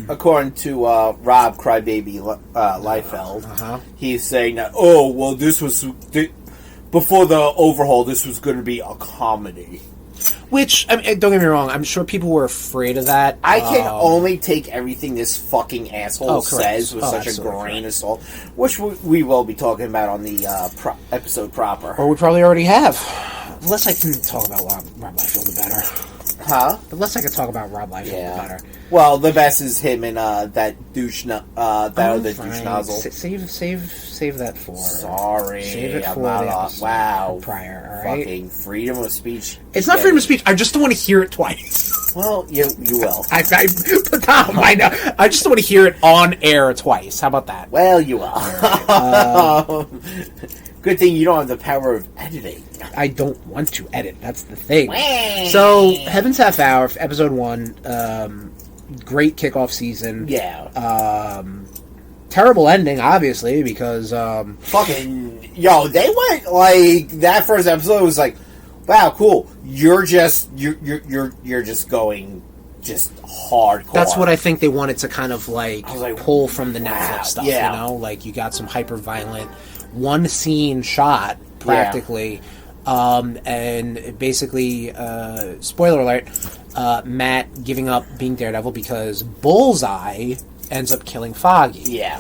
S2: According to Rob Crybaby Liefeld, he's saying that, this was... before the overhaul, this was going to be a comedy.
S1: Which, I mean, don't get me wrong, I'm sure people were afraid of that.
S2: I can only take everything this fucking asshole says with such a grain of salt, which we will be talking about on the episode proper.
S1: Or we probably already have. Unless I can talk about Rob Liefeld better.
S2: Huh?
S1: Unless I could talk about Rob Liefeld better.
S2: Well, the best is him and that douche douche nozzle.
S1: Save that for.
S2: Sorry,
S1: save it for the episode prior. All right.
S2: Fucking freedom of speech.
S1: It's not freedom of speech. I just don't want to hear it twice.
S2: Well, you will.
S1: I know. I just don't want to hear it on air twice. How about that?
S2: Well, you will. Right. Good thing you don't have the power of editing.
S1: I don't want to edit. That's the thing. So, Heaven's Half Hour, episode 1, great kickoff season.
S2: Yeah.
S1: terrible ending, obviously, because
S2: fucking they went like that first episode was like, wow, cool. You're just going just hardcore.
S1: That's what I think they wanted to kind of like pull from the Netflix stuff. You know, like you got some hyper violent one scene shot practically, and basically, spoiler alert, Matt giving up being Daredevil because Bullseye ends up killing Foggy.
S2: Yeah.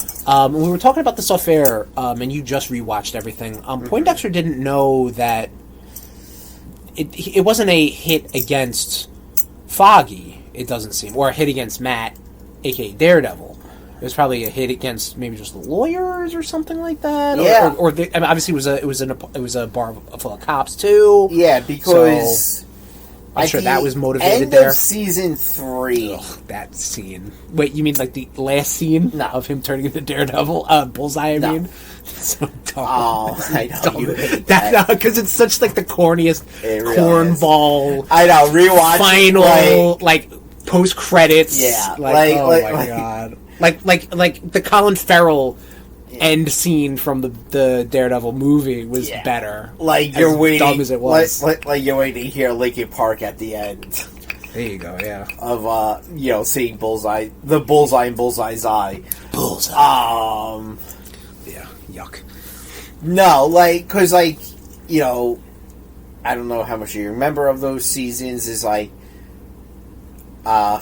S1: We were talking about this off air, and you just rewatched everything. Poindexter didn't know that it wasn't a hit against Foggy, it doesn't seem, or a hit against Matt, aka Daredevil. It was probably a hit against maybe just the lawyers or something like that.
S2: Yeah.
S1: Or I mean, obviously it was a bar full of cops too.
S2: Yeah, because.
S1: So, I'm sure that was motivated
S2: end
S1: there.
S2: Of season 3.
S1: Ugh, that scene. Wait, you mean like the last scene of him turning into Daredevil? Bullseye, I mean? So dumb.
S2: Oh, I know. You hate that.
S1: Because it's such like the corniest cornball.
S2: I know, rewatch
S1: final, like post credits.
S2: Yeah.
S1: Like, oh my god. Like the Colin Farrell end scene from the Daredevil movie was better.
S2: Like you're waiting,
S1: dumb as it was.
S2: Like you're waiting to hear Linkin Park at the end.
S1: There you go. Yeah.
S2: Of seeing Bullseye, the Bullseye in Bullseye's eye.
S1: Bullseye.
S2: Yeah.
S1: Yuck.
S2: No, like because I don't know how much you remember of those seasons. Is like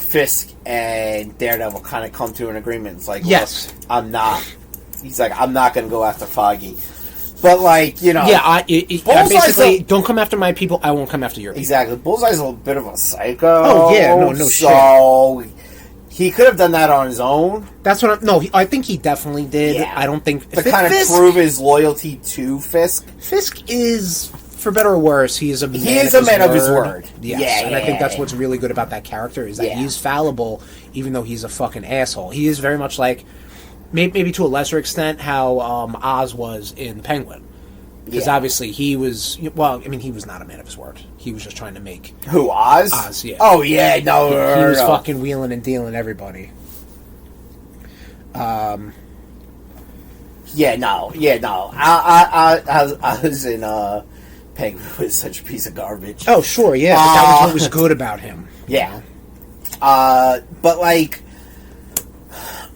S2: Fisk and Daredevil kind of come to an agreement. It's like,
S1: yes,
S2: look, He's like, I'm not going to go after Foggy. But, like,
S1: Yeah, I basically, don't come after my people, I won't come after your people.
S2: Exactly. Bullseye's a little bit of a psycho.
S1: Oh, yeah, no shit.
S2: So, he could have done that on his own.
S1: That's what I think he definitely did. Yeah. I don't think...
S2: To kind of prove his loyalty to Fisk.
S1: Fisk is, for better or worse, he is a man
S2: of his word.
S1: Yes, and I think that's what's really good about that character, is that he's fallible, even though he's a fucking asshole. He is very much like... Maybe to a lesser extent, how Oz was in The Penguin. Because obviously he was... Well, I mean, he was not a man of his word. He was just trying to make...
S2: Who, Oz?
S1: Oz, yeah.
S2: Oh, yeah,
S1: He was fucking wheeling and dealing everybody.
S2: I was in Penguin was such a piece of garbage.
S1: Oh, sure, yeah. But that was what was good about him.
S2: Yeah. But, like...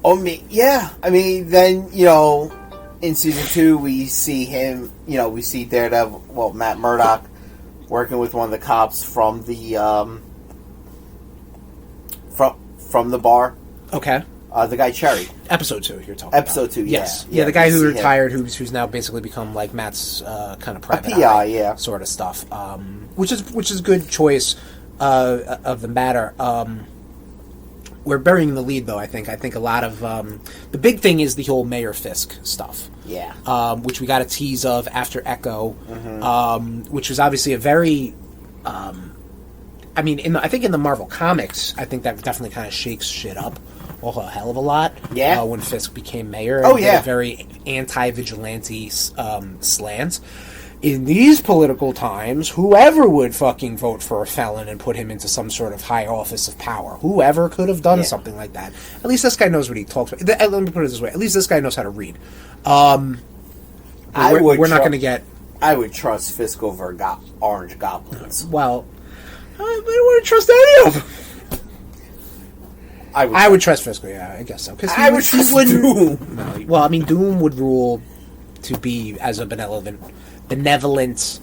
S2: I mean, then, in season 2, we see him, we see Daredevil, Matt Murdock, working with one of the cops from the, from the bar.
S1: Okay.
S2: The guy Cherry.
S1: Episode 2, you're talking
S2: Episode 2,
S1: yes. Yeah, the guy who retired, who's now basically become, like, Matt's kind of private eye sort of stuff. Which is good choice of the matter. We're burying the lead, though, I think. I think a lot of... the big thing is the whole Mayor Fisk stuff.
S2: Yeah.
S1: Which we got a tease of after Echo, which was obviously a very... I mean, I think in the Marvel Comics, I think that definitely kind of shakes shit up a hell of a lot.
S2: Yeah.
S1: When Fisk became mayor.
S2: Oh, yeah.
S1: A very anti-vigilante slant. In these political times, whoever would fucking vote for a felon and put him into some sort of high office of power, whoever could have done something like that. At least this guy knows what he talks about. Let me put it this way. At least this guy knows how to read. We're not going to get...
S2: I would trust Fisk over Orange Goblins.
S1: Well, I wouldn't trust any of them. I would trust Fisk, yeah, I guess so.
S2: I would trust Doom.
S1: No, well, I mean, Doom would rule to be as a benevolent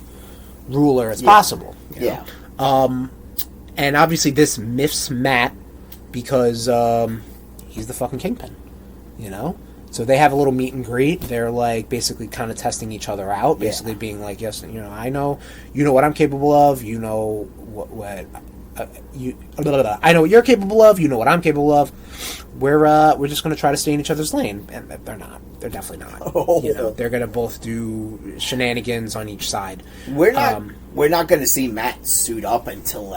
S1: ruler as possible.
S2: Yeah.
S1: And obviously this miffs Matt because he's the fucking kingpin, So they have a little meet and greet. They're like basically kind of testing each other out, basically being like, yes, I know, what I'm capable of. You know what I know what you're capable of. You know what I'm capable of. We're just going to try to stay in each other's lane, and they're not. They're definitely not. They're going to both do shenanigans on each side.
S2: We're not going to see Matt suit up until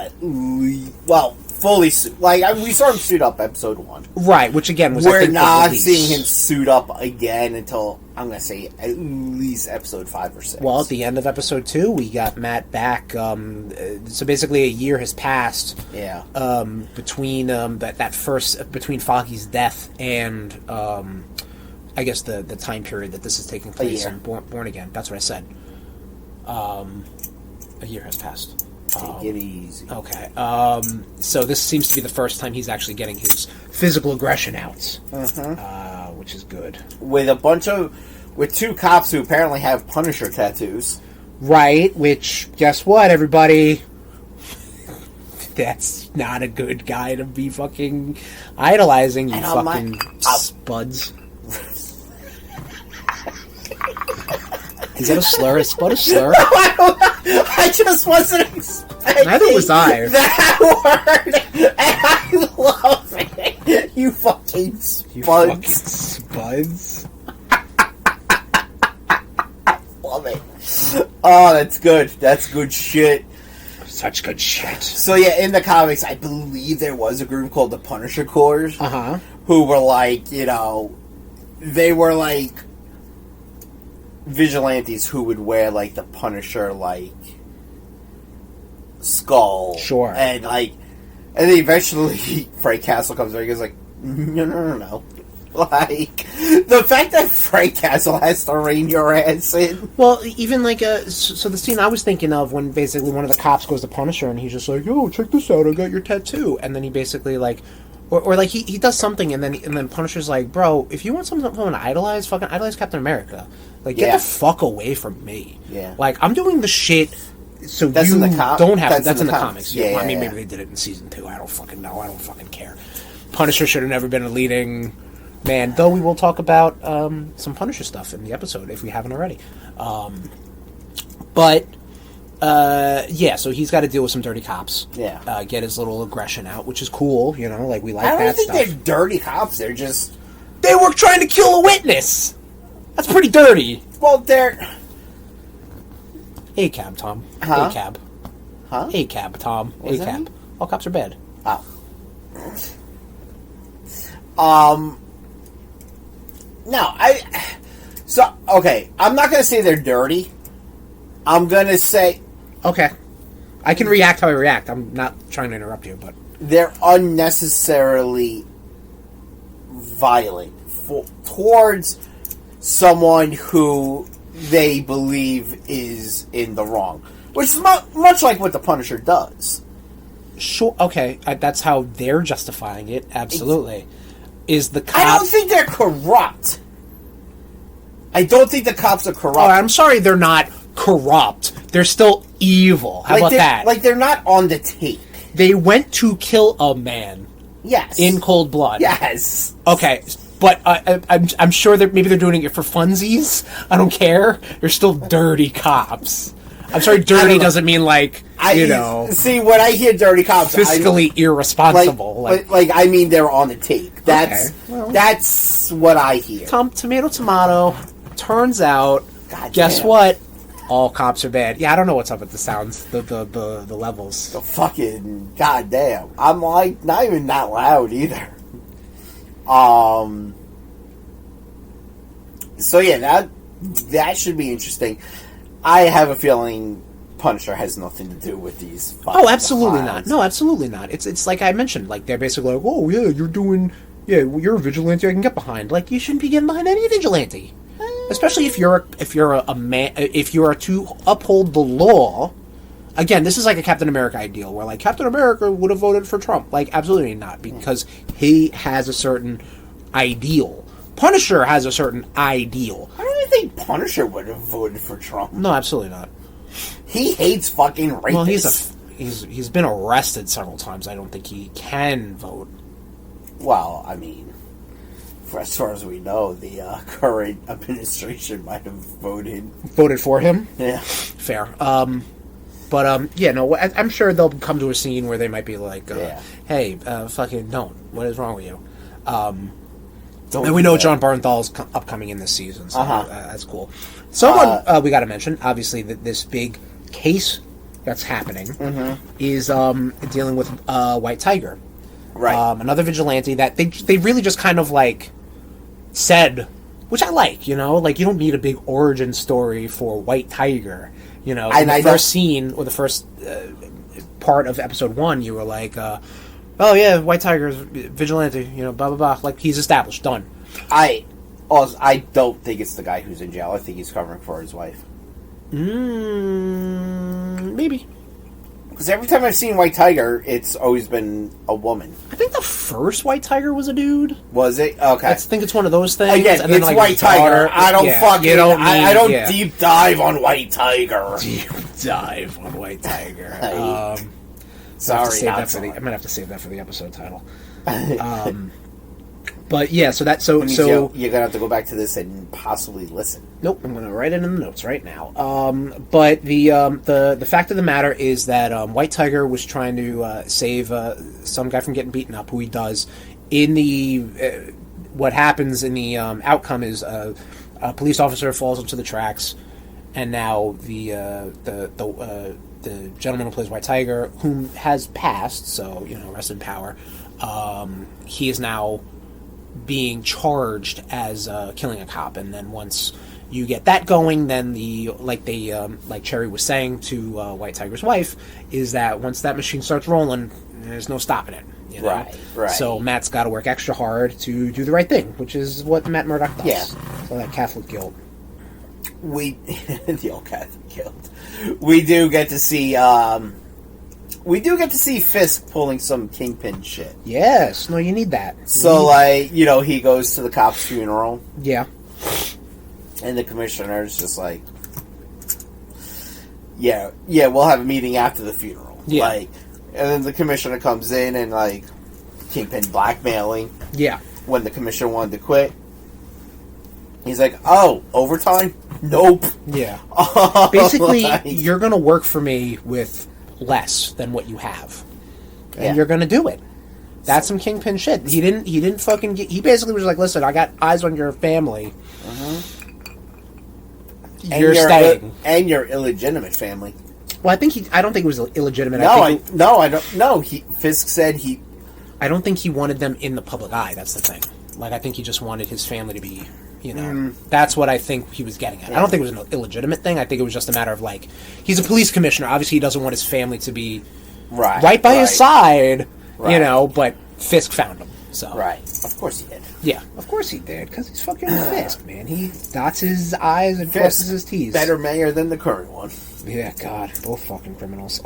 S2: fully suit. Like we saw him suit up episode 1,
S1: right? Which again was
S2: we're not seeing him suit up again until I'm going to say at least episode 5 or 6.
S1: Well, at the end of episode 2, we got Matt back. So basically, a year has passed.
S2: Yeah.
S1: Between between Foggy's death and I guess the time period that this is taking place in Born Again. That's what I said. A year has passed.
S2: Take it easy.
S1: Okay. So this seems to be the first time he's actually getting his physical aggression out, which is good.
S2: With two cops who apparently have Punisher tattoos.
S1: Right. Which, guess what, everybody? That's not a good guy to be fucking idolizing, you fucking spuds. Is that a slur? Is spud a slur?
S2: No, I just wasn't expecting
S1: Neither was I.
S2: that word, and I love it. You fucking spuds.
S1: You fucking spuds.
S2: Love it. Oh, that's good. That's good shit.
S1: Such good shit.
S2: So yeah, in the comics, I believe there was a group called the Punisher Corps, who were like, they were like vigilantes who would wear like the Punisher like skull, and then eventually Frank Castle comes there. He goes like, no. Like, the fact that Frank Castle has to rein your ass in.
S1: Well, even like so the scene I was thinking of when basically one of the cops goes to Punisher and he's just like, yo, check this out, I got your tattoo, and then he basically like, or like he does something and then Punisher's like, bro, if you want someone to idolize, fucking idolize Captain America. Like, get the fuck away from me.
S2: Yeah.
S1: Like, I'm doing the shit so
S2: that's
S1: you don't have to.
S2: That's
S1: in the comics.
S2: Yeah,
S1: I mean, maybe they did it in season 2. I don't fucking know. I don't fucking care. Punisher should have never been a leading man, though we will talk about some Punisher stuff in the episode if we haven't already. So he's got to deal with some dirty cops.
S2: Yeah.
S1: Get his little aggression out, which is cool, like we like
S2: that stuff. I don't think
S1: they're
S2: dirty cops, they're just...
S1: They were trying to kill a witness! That's pretty dirty.
S2: Well, they're...
S1: A-cab, Tom.
S2: Huh?
S1: A-cab.
S2: Huh?
S1: A-cab, Tom. A-cab. All cops are bad.
S2: Oh. No, okay, I'm not going to say they're dirty. I'm going to say...
S1: Okay. I can react how I react. I'm not trying to interrupt you, but...
S2: They're unnecessarily violent towards someone who they believe is in the wrong. Which is much like what the Punisher does.
S1: Sure, okay. That's how they're justifying it. Absolutely. Is the cops...
S2: I don't think they're corrupt. I don't think the cops are corrupt.
S1: Oh, I'm sorry they're not corrupt. They're still evil. How about that?
S2: Like, they're not on the tape.
S1: They went to kill a man.
S2: Yes.
S1: In cold blood.
S2: Yes.
S1: Okay, but I'm sure that maybe they're doing it for funsies. I don't care. They're still dirty cops. I'm sorry, dirty doesn't mean like,
S2: See, when I hear dirty cops...
S1: Fiscally irresponsible.
S2: I mean they're on the tape. That's what I hear.
S1: Tomato. Turns out, guess what? All cops are bad. Yeah, I don't know what's up with the sounds, the levels.
S2: The fucking goddamn. I'm like, not even that loud either. So yeah, that should be interesting. I have a feeling Punisher has nothing to do with these.
S1: Oh, absolutely not. No, absolutely not. It's like I mentioned. Like, they're basically like, oh yeah, you're a vigilante I can get behind. Like, you shouldn't be getting behind any vigilante, especially if you're a man. If you are to uphold the law. Again, this is like a Captain America ideal, where like Captain America would have voted for Trump. Like, absolutely not, because he has a certain ideal. Punisher has a certain ideal.
S2: I don't even think Punisher would have voted for Trump.
S1: No, absolutely not.
S2: He hates fucking rapists.
S1: Well, he's been arrested several times. I don't think he can vote.
S2: Well, I mean, as far as we know, the current administration might have voted
S1: for him.
S2: Yeah,
S1: fair. I'm sure they'll come to a scene where they might be like, "Hey, fucking don't. What is wrong with you?" And we know John Barnthal's upcoming in this season, so that's cool. Someone we got to mention, obviously, that this big case that's happening is dealing with White Tiger,
S2: right?
S1: Another vigilante that they really just kind of like said, which I like. Like, you don't need a big origin story for White Tiger. In the first scene or the first part of episode 1, you were like, oh yeah, White Tiger's vigilante, blah blah blah. Like, he's established, done.
S2: Also, I don't think it's the guy who's in jail. I think he's covering for his wife.
S1: Maybe.
S2: Because every time I've seen White Tiger, it's always been a woman.
S1: I think the first White Tiger was a dude.
S2: Was it? Okay.
S1: I think it's one of those things.
S2: Again,
S1: and then,
S2: it's White Tiger. I don't fucking... I don't deep dive on White Tiger.
S1: Deep dive on White Tiger.
S2: Sorry,
S1: I'm gonna have to save that for the episode title. But yeah, so you're
S2: gonna have to go back to this and possibly listen.
S1: Nope, I'm gonna write it in the notes right now. But the fact of the matter is that White Tiger was trying to save some guy from getting beaten up, who he does. In the what happens in the outcome is a police officer falls into the tracks, and now the gentleman who plays White Tiger, whom has passed, so rest in power. He is now being charged as killing a cop, and then once you get that going, then like Cherry was saying to White Tiger's wife, is that once that machine starts rolling, there's no stopping it.
S2: Right.
S1: So Matt's got to work extra hard to do the right thing, which is what Matt Murdock does.
S2: Yeah.
S1: So that Catholic guilt.
S2: The old Catholic guilt. We do get to see Fisk pulling some kingpin shit.
S1: Yes. No, you need that.
S2: So, he goes to the cop's funeral.
S1: Yeah.
S2: And the commissioner's just like, yeah, we'll have a meeting after the funeral.
S1: Yeah.
S2: And then the commissioner comes in and, Kingpin blackmailing.
S1: Yeah.
S2: When the commissioner wanted to quit. He's like, oh, overtime? Nope.
S1: Yeah. Basically, you're going to work for me with less than what you have, and you're gonna do it. That's some kingpin shit. He didn't fucking he basically was like, listen, I got eyes on your family. You're staying,
S2: and your illegitimate family.
S1: Well, I don't think it was illegitimate.
S2: I don't know. Fisk said
S1: I don't think he wanted them in the public eye. That's the thing. I think he just wanted his family to be, that's what I think he was getting at. I don't think it was an illegitimate thing. I think it was just a matter of, he's a police commissioner. Obviously, he doesn't want his family to be right by his side, but Fisk found him. So.
S2: Right. Of course he did.
S1: Yeah, of course he did, because he's fucking Fisk, man. He dots his I's and crosses his T's.
S2: Better mayor than the current one.
S1: Yeah, God. Both fucking criminals.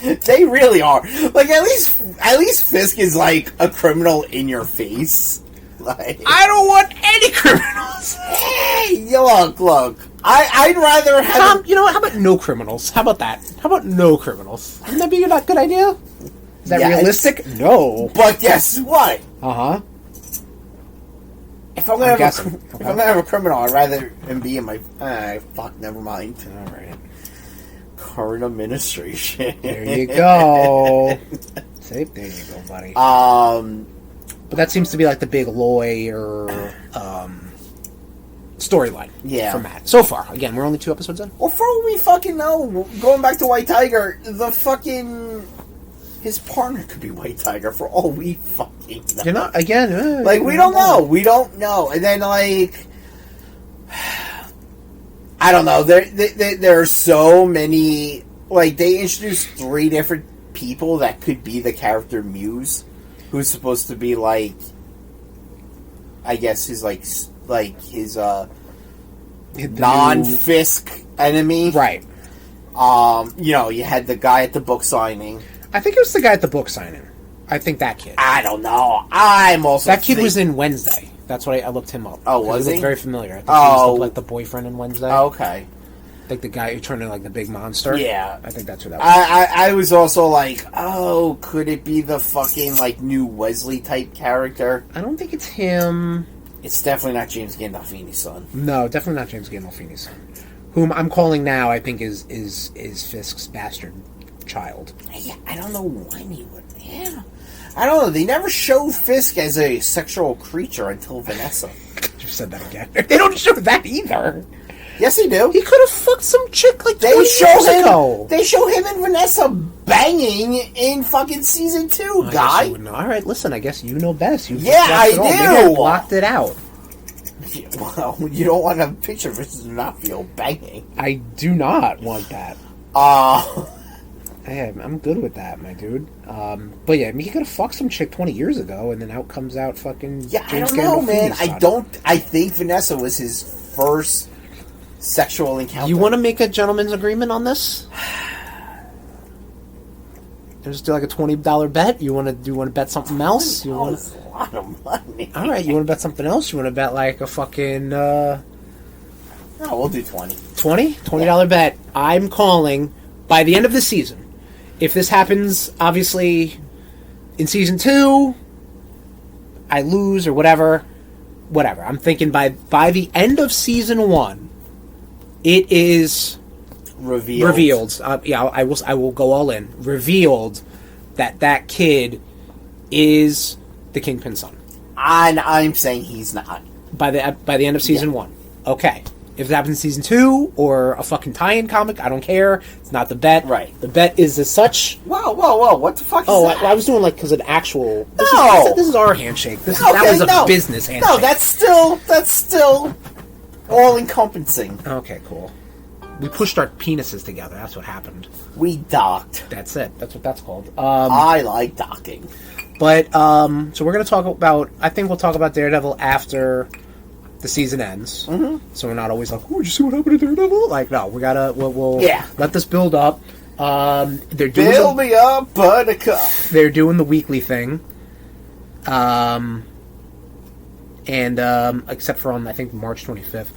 S2: They really are. At least Fisk is, a criminal in your face.
S1: I don't want any criminals.
S2: Hey, look. I'd rather have...
S1: how about no criminals? How about that? How about no criminals? Wouldn't that be a good idea? Is that realistic? No.
S2: But guess what?
S1: Uh-huh.
S2: If I'm gonna have a criminal, I'd rather him be in my... never mind.
S1: All right.
S2: Current administration.
S1: There you go. There you go, buddy. But that seems to be the big lawyer storyline for Matt. So far. Again, we're only 2 episodes in.
S2: Well, for all we fucking know, going back to White Tiger, his partner could be White Tiger for all we fucking know.
S1: You're not, again...
S2: we don't know. We don't know. And then, I don't know. There are so many... they introduced 3 different people that could be the character Muse, who's supposed to be I guess his his non-Fisk enemy,
S1: right?
S2: You had the guy at the book signing.
S1: I think it was the guy at the book signing. I think that kid.
S2: I don't know. I'm also
S1: that kid was in Wednesday. That's what I looked him up.
S2: Oh, was he?
S1: Looked very familiar. I think he was the boyfriend in Wednesday.
S2: Oh, okay.
S1: I think the guy who turned into the big monster.
S2: Yeah.
S1: I think that's who that was.
S2: I was also could it be the fucking new Wesley type character?
S1: I don't think it's him.
S2: It's definitely not James Gandolfini's son.
S1: No, definitely not James Gandolfini's son. Whom I'm calling now, I think is Fisk's bastard child.
S2: Yeah, I don't know when he would. Yeah. I don't know. They never show Fisk as a sexual creature until Vanessa.
S1: You said that again. They don't show that either.
S2: Yes, they do.
S1: He could have fucked some chick
S2: they show him and Vanessa banging in fucking season 2, guy.
S1: All right, listen. I guess you know best.
S2: I do.
S1: Maybe I blocked it out.
S2: Well, you don't want a picture of Mrs. D'Onofrio banging.
S1: I do not want that. I'm good with that, my dude. But yeah, I mean, he could have fucked some chick 20 years ago, and then out comes out fucking.
S2: Yeah,
S1: James
S2: I don't know, man.
S1: Son.
S2: I think Vanessa was his first sexual encounter.
S1: You want to make a gentleman's agreement on this? Just do like a $20 bet. You want to bet something else? You want
S2: a lot of money.
S1: All right, you want to bet something else? You want to bet like a fucking?
S2: No, we'll do 20.
S1: $20 bet. I'm calling by the end of the season. If this happens, obviously, in season 2, I lose or whatever. I'm thinking by the end of season 1, it is revealed. I will go all in. Revealed that kid is the Kingpin's son.
S2: And I'm saying he's not.
S1: By the end of season 1. Okay. If it happens in season 2 or a fucking tie-in comic, I don't care. It's not the bet.
S2: Right.
S1: The bet is as such.
S2: Whoa! What the fuck is that?
S1: I was doing like because an actual. This is our handshake. That was a business handshake.
S2: No, that's still all encompassing.
S1: Okay, cool. We pushed our penises together. That's what happened.
S2: We docked.
S1: That's it. That's what that's called.
S2: I like docking.
S1: But so we're gonna talk about. I think we'll talk about Daredevil after the season ends.
S2: Mm-hmm.
S1: So we're not always like, oh, did you see what happened to Daredevil? Like, no, we gotta. We'll let this build up. They're doing
S2: build me up, buttercup.
S1: They're doing the weekly thing. Except for on I think March 25th.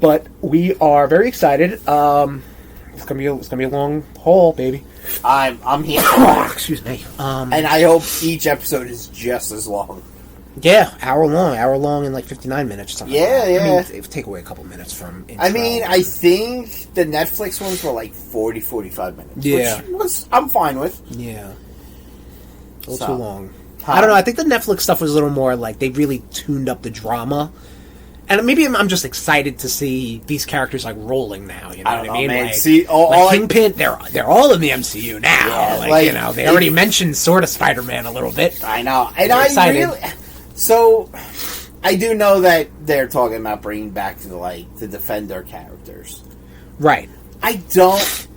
S1: But we are very excited. It's gonna be a long haul, baby.
S2: I'm here.
S1: Excuse me.
S2: And I hope each episode is just as long.
S1: Yeah, hour long, and like 59 minutes or something.
S2: Yeah, yeah.
S1: I mean, it would take away a couple minutes from intro.
S2: I mean, I think the Netflix ones were like 40, 45 minutes.
S1: Yeah.
S2: Which I'm fine with.
S1: Yeah. A little too long. I don't know. I think the Netflix stuff was a little more like they really tuned up the drama. And maybe I'm just excited to see these characters like rolling now. You know what I mean?
S2: Man.
S1: Like,
S2: see,
S1: Kingpin, they're all in the MCU now.
S2: Yeah,
S1: they already mentioned sort of Spider-Man a little bit.
S2: I know, and I really. So, I do know that they're talking about bringing back the Defender characters.
S1: Right.
S2: I don't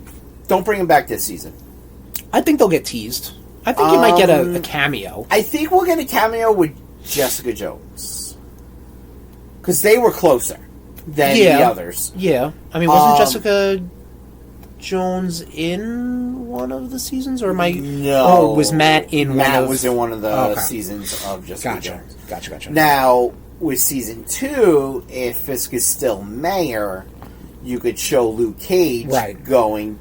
S2: bring them back this season.
S1: I think they'll get teased. I think you might get a cameo.
S2: I think we'll get a cameo with Jessica Jones. Because they were closer than the others.
S1: Yeah. I mean, wasn't Jessica Jones in one of the seasons? Or am I...
S2: No.
S1: Oh, was Matt in
S2: Matt was in one of the seasons of Jessica Jones.
S1: Gotcha.
S2: Now, with season 2, if Fisk is still mayor, you could show Luke Cage going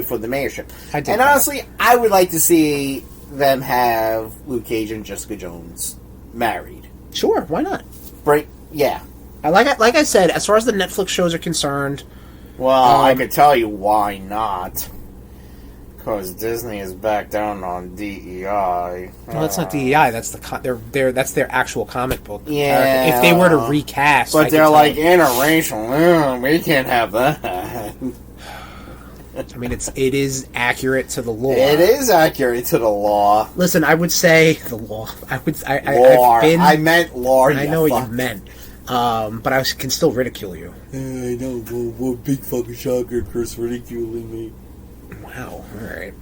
S2: for the mayorship. And honestly, I would like to see them have Luke Cage and Jessica Jones married.
S1: Sure, why not?
S2: Right? Yeah.
S1: Like I said, as far as the Netflix shows are concerned...
S2: Well, I could tell you why not. Because Disney is back down on DEI.
S1: Well, that's not DEI. That's that's their actual comic book.
S2: Yeah.
S1: If they were to recast,
S2: but they're like interracial. We can't have that.
S1: I mean, it is accurate to the law.
S2: It is accurate to the law.
S1: Listen, I would say the law.
S2: I meant law.
S1: I know what you meant. But I can still ridicule you.
S2: I know. Well, big fucking shocker for ridiculing me.
S1: Wow. All right.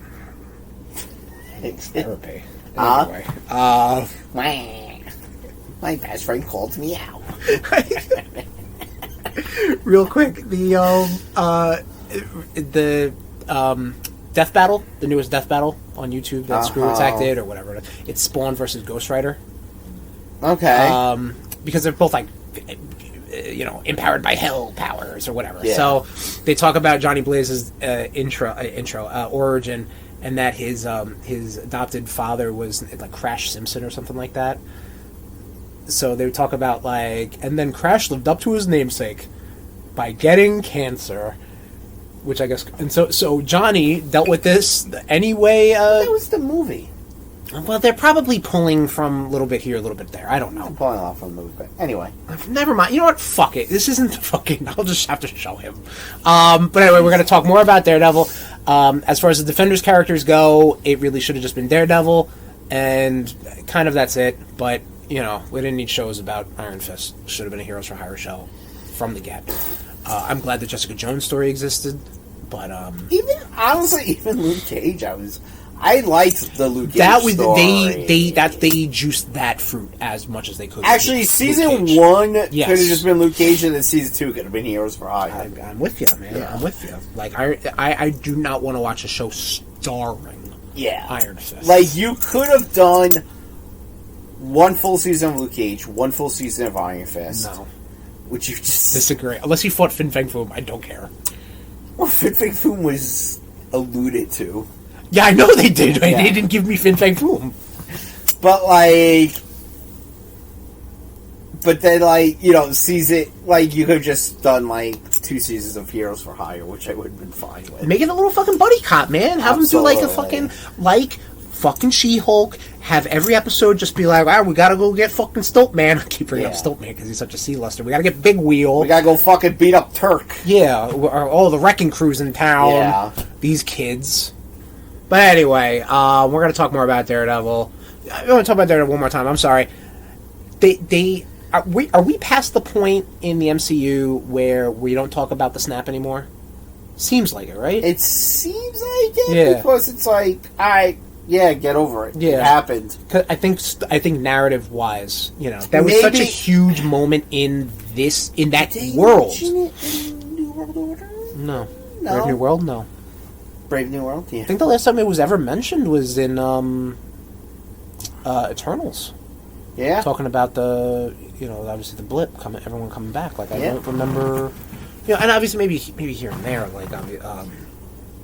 S1: It's therapy.
S2: Anyway.
S1: My
S2: best friend called me out.
S1: Real quick, the Death Battle, the newest Death Battle on YouTube that Screw Attack did or whatever. It's Spawn versus Ghost Rider.
S2: Okay.
S1: Because they're both like, empowered by hell powers or whatever. Yeah. So they talk about Johnny Blaze's origin, and that his adopted father was like Crash Simpson or something like that. So they would talk about and then Crash lived up to his namesake by getting cancer, which I guess, and so Johnny dealt with this anyway.
S2: That was the movie.
S1: Well, they're probably pulling from a little bit here, a little bit there. I don't know.
S2: I'm pulling off from the movie, but anyway.
S1: Never mind. You know what? Fuck it. This isn't the fucking... I'll just have to show him. But anyway, we're going to talk more about Daredevil. As far as the Defenders characters go, it really should have just been Daredevil, and kind of that's it. But, we didn't need shows about Iron Fist. Should have been a Heroes for Hire show from the get. I'm glad the Jessica Jones story existed, But
S2: even Luke Cage, I liked the Luke Cage story.
S1: They juiced that fruit as much as they could.
S2: Actually, season 1 could have just been Luke Cage, and then season 2 could have been Heroes for Hire.
S1: I'm with you, man. Yeah. I'm with you. Like, I do not want to watch a show starring Iron Fist.
S2: Like, you could have done one full season of Luke Cage, one full season of Iron Fist.
S1: No.
S2: Which you just...
S1: Disagree. Unless he fought Fin Fang Foom, I don't care.
S2: Well, Fin Fang Foom was alluded to.
S1: Yeah, I know they did. Right? Yeah. They didn't give me Fin Fang Foom.
S2: But, like... But then, like, you know, season... Like, you could have just done, like, 2 seasons of Heroes for Hire, which I would have been fine with.
S1: Make it a little fucking buddy cop, man. Have them do, like, a fucking... Like, fucking She-Hulk. Have every episode just be like, all right, we gotta go get fucking Stiltman. I keep bringing up Stiltman because he's such a sea-luster. We gotta get Big Wheel.
S2: We gotta go fucking beat up Turk.
S1: Yeah. Or all the wrecking crews in town.
S2: Yeah.
S1: These kids... But anyway, we're going to talk more about Daredevil. I want to talk about Daredevil one more time. I'm sorry. Are we past the point in the MCU where we don't talk about the snap anymore? Seems like it, right?
S2: It seems like it because it's like, all right, get over it. Yeah. It happened.
S1: I think narrative-wise, you know, that was such a huge moment in that world.
S2: Did they mention it in New World Order?
S1: No. Brave New World? No.
S2: Brave New World, yeah.
S1: I think the last time it was ever mentioned was in Eternals.
S2: Yeah.
S1: Talking about obviously the blip, everyone coming back. Like, I don't remember... You know, and obviously maybe here and there, like,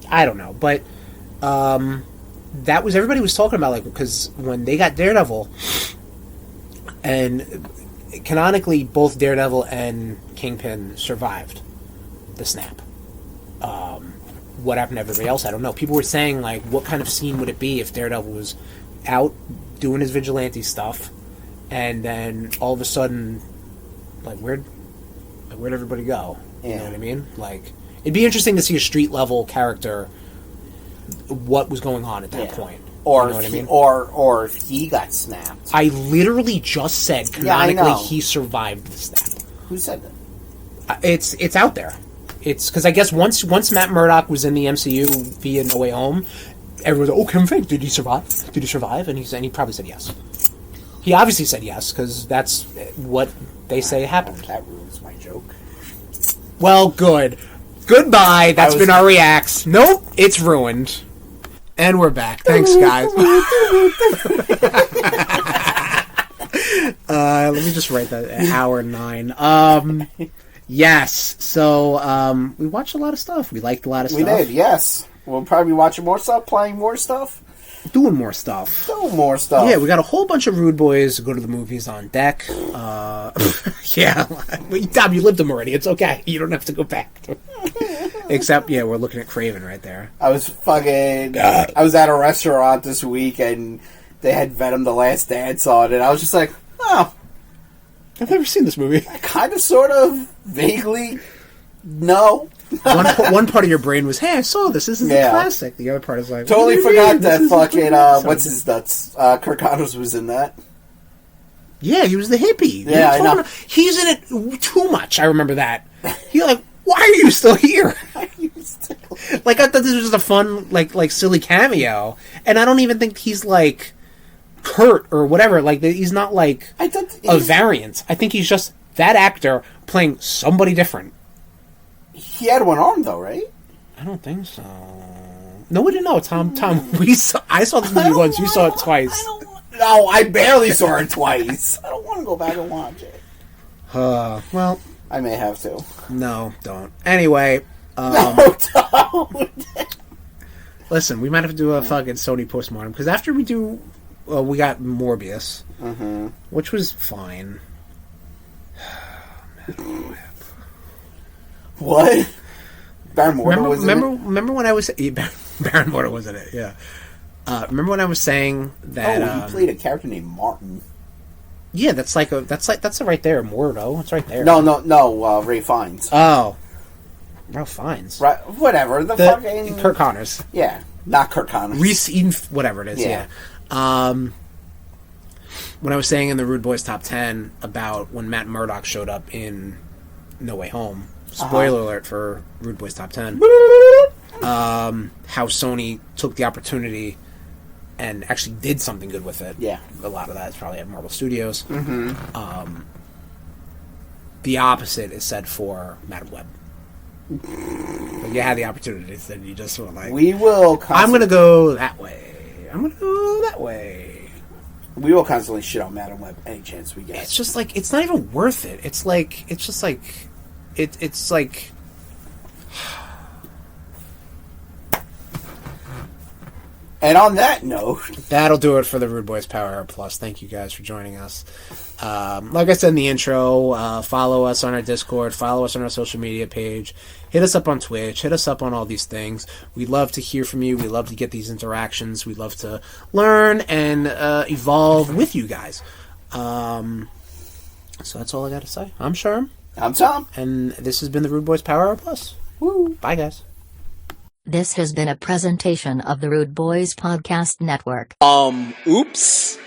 S1: I don't know. But that was... Everybody was talking about, like, because when they got Daredevil, and canonically both Daredevil and Kingpin survived the snap. What happened to everybody else, I don't know. People were saying, like, what kind of scene would it be if Daredevil was out doing his vigilante stuff, and then all of a sudden, like, where'd everybody go? Yeah. You know what I mean? Like, it'd be interesting to see a street-level character, what was going on at that point.
S2: Or,
S1: you know what I mean?
S2: Or if he got snapped.
S1: I literally just said, canonically, he survived the snap.
S2: Who said that?
S1: It's out there. It's because I guess once Matt Murdock was in the MCU via No Way Home, everyone was like, "Oh, Kevin Feige, did he survive? Did he survive?" And he probably said yes. He obviously said yes because that's what they say happened.
S2: That ruins my joke.
S1: Well, good. Goodbye. That's been our reacts. Nope, it's ruined. And we're back. Thanks, guys. Let me just write that. Hour 9. Yes. So, we watched a lot of stuff. We liked a lot of stuff.
S2: We did, yes. We'll probably be watching more stuff, playing more stuff.
S1: Doing more stuff. Yeah, we got a whole bunch of RudeBoyz to go to the movies on deck. Yeah. Tom, you lived them already. It's okay. You don't have to go back. Except, we're looking at Craven right there.
S2: I was at a restaurant this week, and they had Venom: The Last Dance on, and I was just like, oh.
S1: I've never seen this movie.
S2: Kind of, sort of, vaguely, no.
S1: one part of your brain was, hey, I saw this. This is a classic. The other part is like,
S2: totally forgot that fucking, what's his nuts? Kirk Connors was in that.
S1: Yeah, he was the hippie.
S2: Yeah, I know.
S1: He's in it too much. I remember that. He's like, why are you still here? Like, I thought this was just a fun, like silly cameo. And I don't even think he's, like, Kurt or whatever. Like, he's not, like, a variant. I think he's just that actor playing somebody different.
S2: He had one arm, though, right?
S1: I don't think so. No, we didn't know. Tom, I saw the movie once. You saw it twice.
S2: No, I barely saw it twice. I don't want to go back and watch it.
S1: Well,
S2: I may have to.
S1: No, don't. Anyway.
S2: No, don't.
S1: Listen, we might have to do a fucking Sony postmortem, because after we do... Well, we got Morbius, which was fine.
S2: What? Baron Mordo was in it?
S1: Remember when I was... Baron Mordo was in it, yeah. Remember when I was saying that...
S2: he played a character named Martin.
S1: Yeah, that's right there, Mordo. It's right there.
S2: No, Ray Fiennes.
S1: Oh. Ralph Fiennes.
S2: Right, whatever. The fucking...
S1: Kirk Connors.
S2: Yeah, not Kirk Connors.
S1: Reese Eden, whatever it is, yeah. When I was saying in the RudeBoyz Top 10 about when Matt Murdock showed up in No Way Home, spoiler alert for RudeBoyz Top 10. how Sony took the opportunity and actually did something good with it.
S2: Yeah.
S1: A lot of that is probably at Marvel Studios.
S2: Mm-hmm.
S1: The opposite is said for Madam Web. Like you had the opportunity, then you just sort of like...
S2: We will...
S1: I'm going to go that way. I'm going to go that way.
S2: We will constantly shit on Madam Web any chance we get.
S1: It's just like... It's not even worth it. It's like... It's just like... It's like...
S2: And on that note...
S1: That'll do it for the RudeBoyz Power Hour Plus. Thank you guys for joining us. Like I said in the intro, follow us on our Discord, follow us on our social media page, hit us up on Twitch, hit us up on all these things. We love to hear from you. We love to get these interactions. We love to learn and evolve with you guys. So that's all I got to say. I'm Sherm.
S2: I'm Tom.
S1: And this has been the RudeBoyz Power Hour Plus.
S2: Woo.
S1: Bye, guys.
S3: This has been a presentation of the RudeBoyz Podcast Network.
S4: Oops.